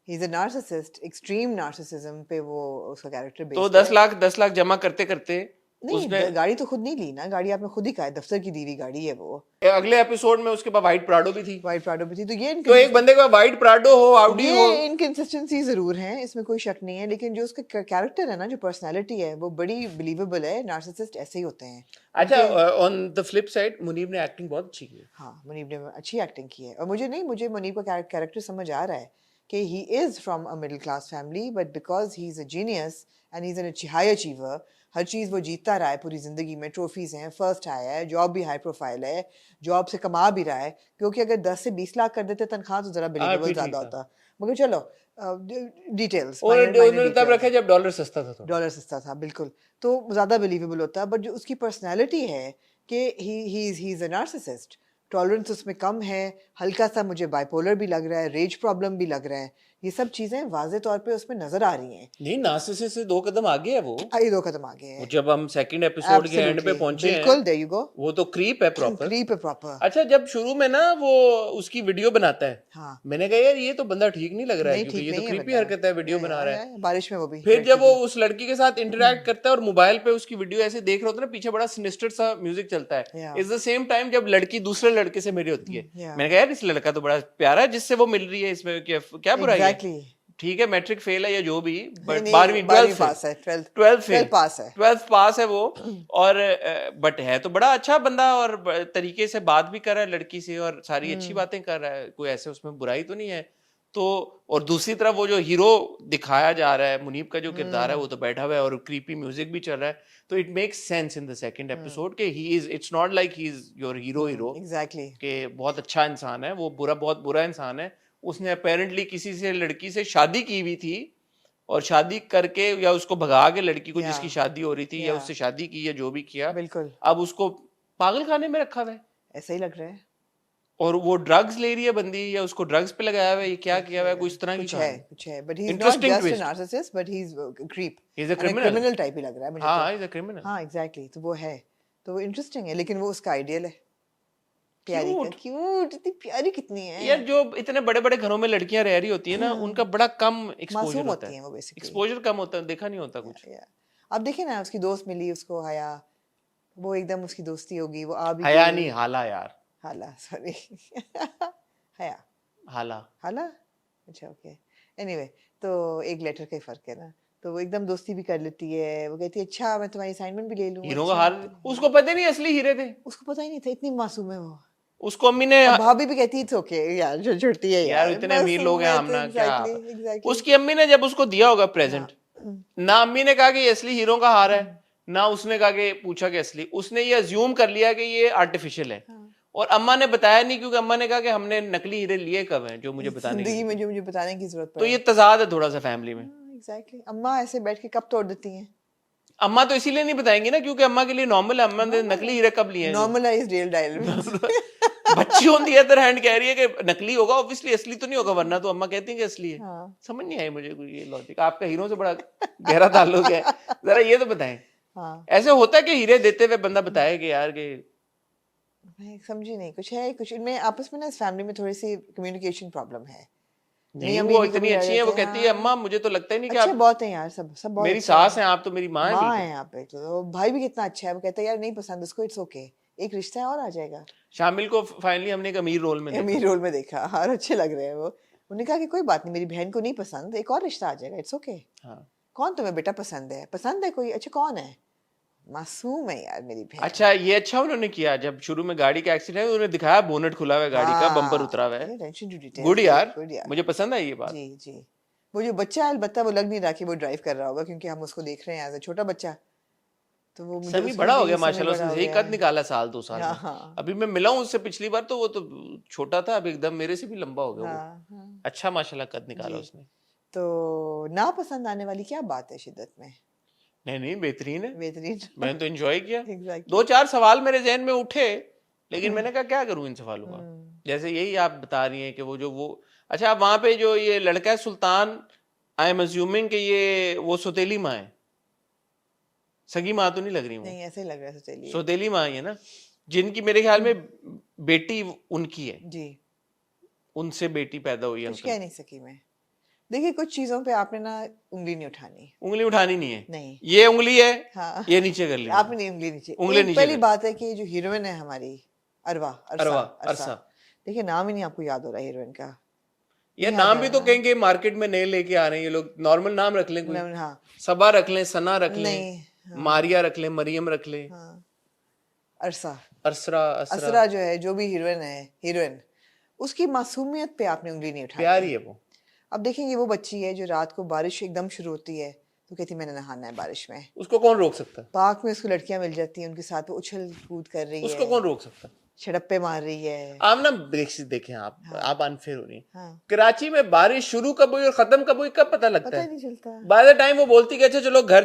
he is a narcissist, extreme narcissism पे वो उसका कैरेक्टर बेस्ड तो है। 10 लाख जमा करते करते नहीं, उसने गाड़ी तो खुद नहीं ली ना, गाड़ी आपने खुद ही कहा है, दफ्तर की दी हुई गाड़ी है वो। अगले एपिसोड में उसके पास वाइट प्राडो भी थी। वाइट प्राडो भी थी। तो ये तो एक बंदे के पास वाइट प्राडो हो, आउडी हो, ये इनकंसिस्टेंसी जरूर है, इसमें कोई शक नहीं है, लेकिन जो उसका कैरेक्टर है ना, जो पर्सनालिटी है वो बड़ी बिलीवेबल है। नार्सिसिस्ट ऐसे ही होते हैं। अच्छा, on the flip side Munib ने एक्टिंग बहुत अच्छी की है। हाँ, मुनीब ने अच्छी एक्टिंग की है, और मुझे मुनीब का कैरेक्टर समझ आ रहा है कि he is from a middle class family, but because he is a genius and he is an high achiever, हर चीज़ वो जीतता रहा है पूरी ज़िंदगी में, ट्रॉफीज़ हैं, फर्स्ट आया है, जॉब भी हाई प्रोफाइल है, जॉब से कमा भी रहा है, क्योंकि अगर 10 से 20 लाख कर देते तनख्वाह तो ज़रा बिलीवेबल फिर ठीक ज़्यादा था। होता। मगर चलो डिटेल्स, उन्होंने तब रखा जब डॉलर सस्ता था थोड़ा। डॉलर सस्ता था बिल्कुल, तो ज़्यादा बिलीवेबल होता। बट जो उसकी पर्सनैलिटी है कि he is a narcissist, tolerance उसमें कम है, हल्का सा मुझे बाइपोलर भी लग रहा है, रेज प्रॉब्लम भी लग रहा है, ये सब चीज़ें वाज़े तौर पे उसमें नज़र आ रही हैं। नहीं, नार्सिसिस्ट से 2 कदम आगे है वो। आई 2 कदम आगे वो है। जब हम सेकंड एपिसोड के एंड पे एब्सोल्युटली, पहुंचे हैं, बिल्कुल, देयर यू गो। वो तो क्रीप है प्रॉपर। क्रीप है प्रॉपर। अच्छा, जब शुरू में ना वो उसकी वीडियो बनाता है, हाँ, मैंने कहा यार ये तो बंदा ठीक नहीं लग रहा है, नहीं क्योंकि ठीक ये तो नहीं है क्रीपी बंदा। हरकत है, वीडियो बना रहा है। बारिश में वो भी फिर लड़की जब वो की। उस लड़की के साथ इंटरेक्ट करता है और मोबाइल पे उसकी वीडियो ऐसे देख रहा होता है ना, पीछे बड़ा सिनिस्टर सा म्यूजिक चलता है। Yeah. Is the same time जब लड़की दूसरे लड़के से मिली होती है, Yeah. मैंने कहा यार इस लड़का तो बड़ा प्यारा है जिससे वो मिल रही है, इसमें क्या बुराई है? एग्जैक्टली। ठीक है, मैट्रिक फेल है या जो भी, बट नहीं, 12वीं 12th पास है, 12th फेल, 12 पास है। 12th पास है वो। और बट है तो बड़ा अच्छा बंदा, और तरीके से बात भी कर रहा है लड़की से, और सारी अच्छी बातें कर रहा है, कोई ऐसे उसमें बुराई तो नहीं है। तो और दूसरी तरफ वो जो हीरो दिखाया जा रहा है, मुनीब का जो किरदार है, वो तो बैठा हुआ है और क्रीपी म्यूजिक भी चल रहा है। तो it makes sense in the second episode के he is, it's not like he is your hero exactly. कि बहुत अच्छा इंसान है, वो बहुत बुरा इंसान है। उसने अपेरेंटली किसी से लड़की से शादी की हुई थी, और शादी करके या उसको भगा के लड़की को जिसकी शादी हो रही थी, या उससे शादी की या जो भी किया, बिल्कुल अब उसको पागल खाने में रखा हुआ है। ऐसा ही लग रहा है। और वो ड्रग्स ले रही है बंदी, या उसको ड्रग्स पे लगाया हुआ है, ये क्या किया हुआ है, कोई इस तरह की कहानी। कुछ है, but he is not interesting just a twist. Narcissist, but he is creep, he is a criminal type ही लग रहा है मुझे। हाँ, इज अ क्रिमिनल। हाँ एग्जैक्टली, तो वो है, तो वो इंटरेस्टिंग है, लेकिन वो उसका आइडियल है। प्यारी का, क्यूट, इतनी प्यारी कितनी है यार। जो इतने बड़े बड़े घरों में लड़कियां रह रही होती है ना, उनका बड़ा कम एक्सपोजर मासूम होता होती हैं है, वो बेसिकली। एक्सपोजर कम होता है, देखा नहीं होता कुछ। अब देखिए ना, उसकी दोस्त मिली उसको, हया, वो एकदम उसकी दोस्ती होगी, वो आ भी हया गई। नहीं, हाला यार, हाला, सॉरी हया, हाला। हाला, अच्छा ओके। एनीवे, तो एक लेटर का ही फर्क है ना, तो वो एकदम दोस्ती भी कर लेती है, वो कहती है अच्छा मैं तुम्हारी असाइनमेंट भी ले लूँ। हीरो का अच्छा, हाल उसको पता नहीं असली हीरे थे, उसको पता ही नहीं था, इतनी मासूम है वो। उसको अम्मी ने, अब भाभी भी कहती है ओके यार, जो छुड़ती है यार यार, इतने अमीर लोग हैं हम ना, क्या एग्जैक्टली। उसकी अम्मी ने जब उसको दिया होगा प्रेजेंट, ना अम्मी ने कहा कि ये असली हीरो का हार है, ना उसने कहा कि पूछा कि असली, उसने ये अज्यूम कर लिया कि ये आर्टिफिशियल है। और अम्मा ने बताया नहीं, क्योंकि अम्मा ने कहा कि हमने नकली हीरे लिए कब हैं जो मुझे बताने जिंदगी में की, जो मुझे बताने की जरूरत तो पड़े। ये तजाद है थोड़ा सा फैमिली में। एग्जैक्टली, अम्मा ऐसे बैठ के कब तोड़ देती हैं। अम्मा तो इसीलिए नहीं बताएंगी ना, क्योंकि अम्मा के लिए नॉर्मल है, अम्मा ने नकली हीरे कब लिए हैं। Normalized real dialogue. बच्ची ऑन दी अदर हैंड कह रही है कि नकली होगा, ऑब्वियसली असली तो नहीं होगा, वरना तो अम्मा कहती है कि असली है। हाँ। समझ नहीं आई मुझे कोई ये लॉजिक, आपका हीरो से बड़ा गहरा ताल्लुक है, जरा ये तो बताएं। हाँ, ऐसे होता है कि हीरे देते हुए बंदा बताए कि यार के मैं समझी नहीं, कुछ है, कुछ इनमें आपस में ना, इस फैमिली में थोड़ी सी कम्युनिकेशन प्रॉब्लम है। नहीं, वो इतनी अच्छी है, वो कहती है अम्मा मुझे तो लगता ही नहीं कि अच्छे आप बहुत हैं यार, सब सब बहुत मेरी अच्छे सास हैं, आप तो मेरी माँ है माँ बिल्कुल। है आप एक, तो भाई भी कितना अच्छा है, वो कहता है यार नहीं पसंद उसको, इट्स ओके, एक रिश्ता है और आ जाएगा। शामिल को फाइनली हमने एक अमीर रोल में देखा। अमीर रोल में देखा, और अच्छे लग रहे हैं वो। उन्होंने कहा कि कोई बात नहीं, मेरी बहन को नहीं पसंद, एक और रिश्ता आ जाएगा, इट्स ओके। हाँ। कौन तुम्हें बेटा पसंद है, पसंद है कोई, अच्छा कौन है, मासूम है यार मेरी बहन। अच्छा, ये अच्छा उन्होंने किया, जब शुरू में गाड़ी का एक्सीडेंट है उन्होंने दिखाया बोनेट खुला हुआ है गाड़ी का, बम्पर उतरा हुआ है। अटेंशन टू डिटेल, गुड यार, गुड यार, मुझे पसंद आई ये बात। जी जी। वो जो बच्चा है, अलबत्ता वो लग नहीं रहा कि वो ड्राइव कर रहा होगा, क्योंकि हम उसको देख रहे हैं एज अ छोटा बच्चा, तो वो मुझे समी उसमें बड़ा हो भी गया समय माशाल्लाह, बड़ा हो उसने सही गया कद है। निकाला साल 2 साल में। हाँ अभी मैं मिला हूँ उससे पिछली बार, तो वो तो छोटा था, अब एकदम मेरे से भी लंबा हो गया वो। हाँ हाँ अच्छा माशाल्लाह कद निकाला जी। उसने। तो ना पसंद आने वाली क्या बात है शिद्दत में, नहीं नहीं, बेहतरीन है, बेहतरीन। मैंने तो एंजॉय किया। एग्जैक्टली। 2-4 सवाल मेरे जहन में उठे, लेकिन मैंने कहा क्या करूं इन सवालों का। जैसे यही आप बता रही हैं कि वो अच्छा, आप वहां पे जो ये लड़का है सुल्तान, आई एम अज्यूमिंग कि ये वो सौतेली माँ है, सगी माँ तो नहीं लग रही वो, नहीं ऐसे ही लग रहा है, चलिए सौतेली माँ है ना, जिनकी मेरे ख्याल में बेटी उनकी है, जी, उनसे बेटी पैदा हुई है कुछ अंकल। कह नहीं सकी मैं। देखिए कुछ चीजों पे आपने ना उंगली नहीं उठानी, उंगली उठानी नहीं है, नहीं, ये उंगली है, हाँ ये नीचे कर ली आपने नहीं उंगली नीचे। उंगली एक नीचे पहली कर। बात है कि जो हीरोइन है हमारी अरवा, अरवा, अरसा, अरसा। देखिए नाम ही नहीं आपको याद हो रहा हीरोइन का, ये नाम भी तो कहेंगे मार्केट में नए लेके आ रहे हैं ये लोग, नॉर्मल नाम रख लें कोई, हाँ सबा रख लें, सना रख लें, नहीं, हाँ, मारिया रख लें, मरियम रख लें, हाँ, अरसा, असरा, असरा, असरा जो है, जो भी हीरोइन है, हीरोइन, उसकी मासूमियत पे आपने उंगली नहीं उठाई। प्यारी है वो। अब देखेंगे वो बच्ची है जो रात को बारिश एकदम शुरू होती है, तो कहती मैंने नहाना है बारिश में। उसको कौन रोक सकता है? पार्क में उसको लड़कियां मिल जाती हैं, उनके साथ वो उछल कूद कर रही उसको है, कौन रोक सकता है? छड़प्पे मार रही है। आप ना देखें आप अनफेयर हो रही हैं। हाँ, कराची में बारिश शुरू कब हुई और खत्म कब हुई कब पता लगता पता ही है? नहीं चलता। बाय द टाइम वो बोलती कि अच्छा चलो घर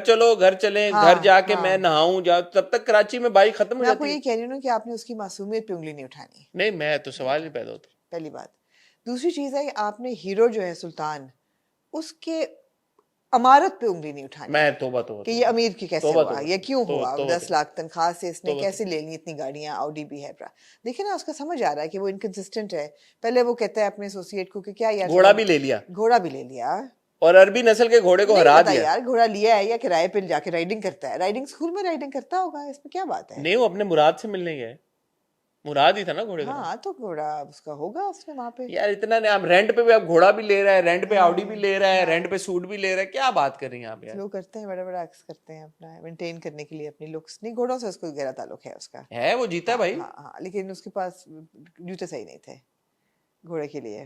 चलें, हाँ, घर जाके हाँ। मैं नहाऊं जाऊं, तब तक कराची में बारिश खत्म हो मैं आपको जाती ये है। कह रही हूँ ना कि आपने उसकी मासूमियत पे उंगली नहीं उठानी, नहीं, मैं तो सवाल नहीं पैदा होता। पहली बात। दूसरी चीज है कि आपने हीरो जो है सुल्तान, उसके अमारत पे उंगली नहीं उठानी मैं तोबा तोबा कि ये अमीर की कैसे तोबा हुआ, तोबा ये क्यों तोबा हुआ, तोबा 10 लाख तनख्वाह से इसने तोबा कैसे ले ली इतनी गाड़ियां, ऑडी भी है। देखिए ना, उसका समझ आ रहा है कि वो इनकंसिस्टेंट है। पहले वो कहता है अपने एसोसिएट को कि क्या यार घोड़ा भी ले लिया घोड़ा भी ले लिया। और अरबी नस्ल के घोड़े को नहीं हरा पता दिया। यार घोड़ा लिया है या किराए पे जाके राइडिंग करता है, राइडिंग स्कूल में राइडिंग करता होगा, इसमें क्या बात है। नहीं, वो अपने मुराद से मिलने गए। मुराद ही था ना घोड़े का नाम। हाँ तो घोड़ा उसका होगा उसने वहां पे। यार इतना नहीं, आप रेंट पे भी आप घोड़ा भी ले रहा है, रेंट पे हाँ, ऑडी भी ले रहा है, हाँ। रेंट पे सूट भी ले रहा है, क्या बात कर रही हैं आप यार? लोग करते हैं, बड़ा बड़ा एक्स करते हैं अपना मेंटेन करने के लिए अपनी लुक्स। नहीं, घोड़ों से उसको गहरा ताल्लुक है उसका। है वो जीता है हाँ भाई। हाँ हाँ, लेकिन उसके पास जूते सही नहीं थे घोड़े के लिए।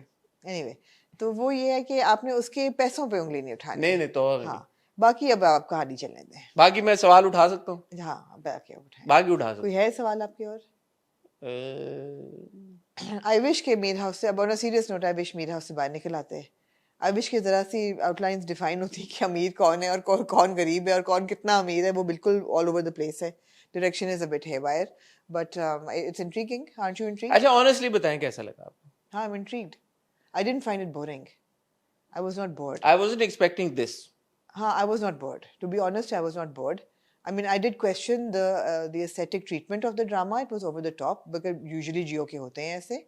एनीवे, तो वो ये है कि आपने उसके पैसों पे उंगली नहीं उठानी। नहीं नहीं तो हाँ, बाकी अब आप कहानी चलने दें। बाकी मैं सवाल उठा सकता हूँ, हाँ, बाकी आप उठाएं। बाकी उठा सकता कोई है सवाल आपके और? हूँ। आई विश के मीर हाउस से, अब on a serious note, I wish Mir house से बाहर निकल आते। आई विश के जरा सी आउटलाइंस डिफाइन होती कि अमीर कौन है और कौन गरीब है और कौन कितना अमीर है। वो बिल्कुल ऑल ओवर द प्लेस है। Direction is a bit haywire, but it's intriguing. Aren't you intrigued? अच्छा ऑनेस्टली बताएं कैसा लगा आपको? हाँ, I am intrigued. I didn't find it boring. I was not board. I wasn't expecting this. हाँ, I was not bored. To be honest, I was not bored. I mean, I did question the aesthetic treatment of the drama. It was over the top because usually Jio के होते हैं ऐसे.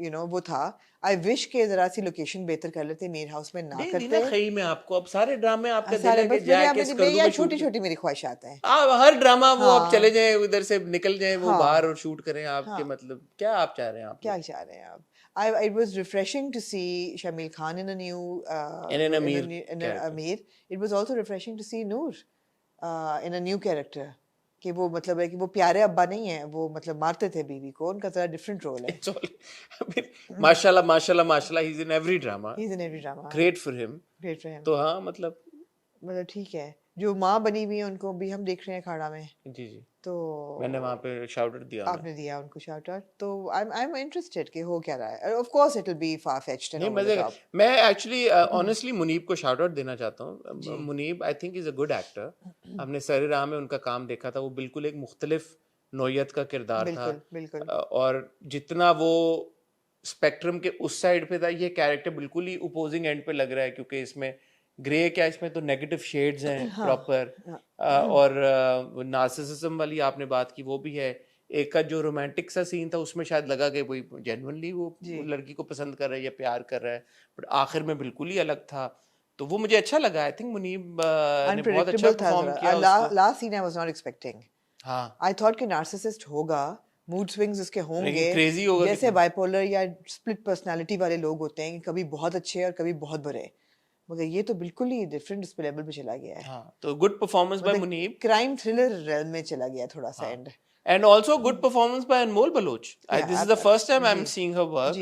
You know, वो था. I wish के जरा सी location बेहतर कर लेते, मीर हाउस में ना नहीं करते. ना खई में आपको अब सारे ड्रामे आपका दिल सारे है कि बस जाके स्कर्दू में छोटी छोटी मेरी ख्वाहिशात हैं. आप हर ड्रामा वो आप हाँ. चले जाएं उधर से निकल जाएं वो हाँ. बाहर और शूट करें आपके हाँ. मतलब क्या आप चाह रहे हैं आप? क्या चाह रहे हैं आप? It was refreshing to see Shamil Khan in a new In an Amir in an character. Amir. It was also refreshing to see Noor in a new character. कि वो मतलब है कि वो प्यारे अब्बा नहीं है, वो मतलब मारते थे बीवी को, उनका जरा डिफरेंट रोल है. It's all, I mean, माशाल्लाह he's in every drama. He's in every drama. Great for him. Great for him. तो हाँ मतलब ठीक है. जो माँ बनी हुई है उनको भी हम देख रहे हैं खाड़ा में. जी जी तो मैंने वहाँ पे शाउट आउट दिया आपने दिया उनको शाउट आउट. तो I'm interested कि हो क्या रहा है. Of course it will be far fetched and नहीं over the मजे top. मैं एक्चुअली ऑनेस्टली मुनीब को शाउट आउट देना चाहता हूँ. Munib I think is a good actor. हमने सरे राह में उनका काम देखा था, वो बिल्कुल एक मुख्तलिफ नौयत का किरदार था. बिल्कुल. और जितना वो स्पेक्ट्रम के उस साइड पे था, ये कैरेक्टर बिल्कुल ही अपोजिंग एंड पे लग रहा है क्योंकि इसमें ग्रे क्या इसमें तो नेगेटिव शेड्स हैं प्रॉपर. और नार्सिसिज्म वाली आपने बात की वो भी है. एक का जो रोमांटिक सा सीन था उसमें शायद लगा कि वही जेन्युइनली वो लड़की को पसंद कर रहा है या प्यार कर रहा है, बट आखिर में बिल्कुल ही अलग था. तो वो मुझे अच्छा लगा. आई थिंक मुनीब ने बहुत अच्छा परफॉर्म किया. Last scene I was not expecting. हाँ आई थॉट कि नार्सिसिस्ट होगा, मूड स्विंग्स उसके होंगे, क्रेजी होगा जैसे बाइपोलर या स्प्लिट पर्सनालिटी वाले लोग होते हैं कि कभी बहुत अच्छे और कभी बहुत बुरे. मगर ये तो बिल्कुल ही डिफरेंट उस लेवल पे चला गया है. हाँ तो good performance by Munib. Crime thriller rail में चला गया थोड़ा सा and. And also good performance by Anmol Baloch. This is the first time I'm seeing her work,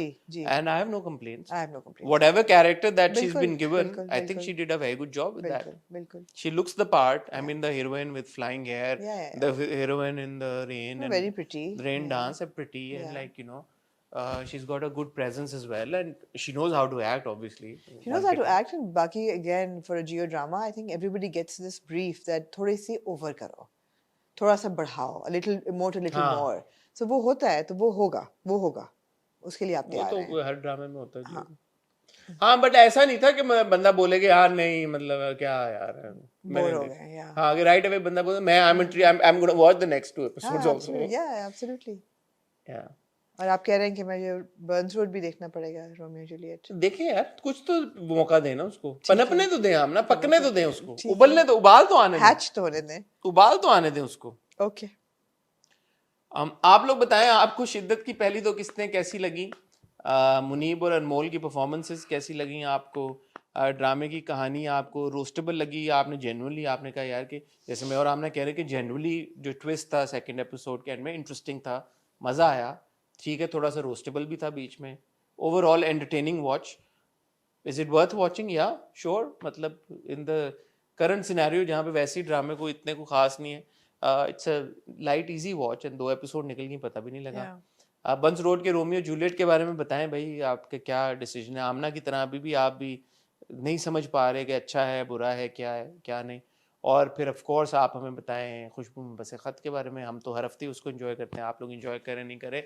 and I have no complaints. I have no complaints. Whatever character that she's been given, बिल्कुल, I think she did a very good job with that. बिल्कुल. She looks the part. I mean, the heroine with flying hair, Yeah. the heroine in the rain, and Very pretty. the rain dance, are pretty, and like you know, she's got a good presence as well, and she knows how to act. Obviously, She knows how to act, and Baki again for a Geo drama, I think everybody gets this brief that थोड़ी सी over करो, थोड़ा सा बढ़ाओ, a little emote, a little more. So वो होता है तो वो होगा उसके लिए आप तैयार हैं. वो हर ड्रामे में होता है. हाँ बट ऐसा नहीं था कि बंदा बोले कि यार नहीं मतलब क्या यार बोर हो गए. या हाँ अगर राइट अवे बंदा बोले मैं I'm going to watch the next 2 episodes also. Yeah, absolutely. Yeah. और आप कह रहे हैं कि मुझे बर्न्स रोड भी देखना पड़ेगा, रोमियो जूलियट. देखें यार कुछ तो मौका देना उसको, पनपने तो दें हम ना, पकने तो दें उसको, उबाल तो आने दें, हैच तो होने दें, उबाल तो आने दें उसको. ओके. आप लोग बताएं आपको शिद्दत की पहली 2 किस्तें कैसी लगी? मुनीब और अनमोल की परफॉर्मेंसेस कैसी लगी आपको? ड्रामे की कहानी आपको रोस्टेबल लगी? आपने जेन्युइनली आपने कहा यार कि जैसे मैं और आपने कह रहे कि जेन्युइनली जो ट्विस्ट था सेकंड एपिसोड के एंड में इंटरेस्टिंग था, मज़ा आया. ठीक है थोड़ा सा रोस्टेबल भी था बीच में. Overall entertaining watch. Is it worth watching? या श्योर. मतलब इन द करंट सिनेरियो जहाँ पे वैसे ही ड्रामे को इतने को खास नहीं है, it's a light easy watch and 2 episode निकल गई पता भी नहीं लगा। आप बंस रोड के रोमियो जूलियट के बारे में बताएं भाई, आपके क्या डिसीजन है? आमना की तरह अभी भी आप भी नहीं समझ पा रहे कि अच्छा है बुरा है क्या नहीं। और फिर ऑफ कोर्स आप हमें बताएं खुशबू में बसे खत के बारे में, हम तो हर हफ्ते उसको एंजॉय करते हैं, आप लोग एंजॉय करें नहीं करें,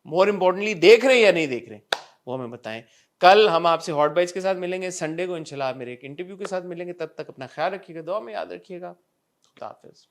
मोर इम्पोर्टेंटली देख रहे हैं या नहीं देख रहे वो हमें बताएं। कल हम आपसे हॉट बाइट्स के साथ मिलेंगे, संडे को इंशाल्लाह मेरे एक इंटरव्यू के साथ मिलेंगे। तब तक अपना ख्याल रखिएगा, दुआ में याद रखिएगा। खुदा हाफिज़।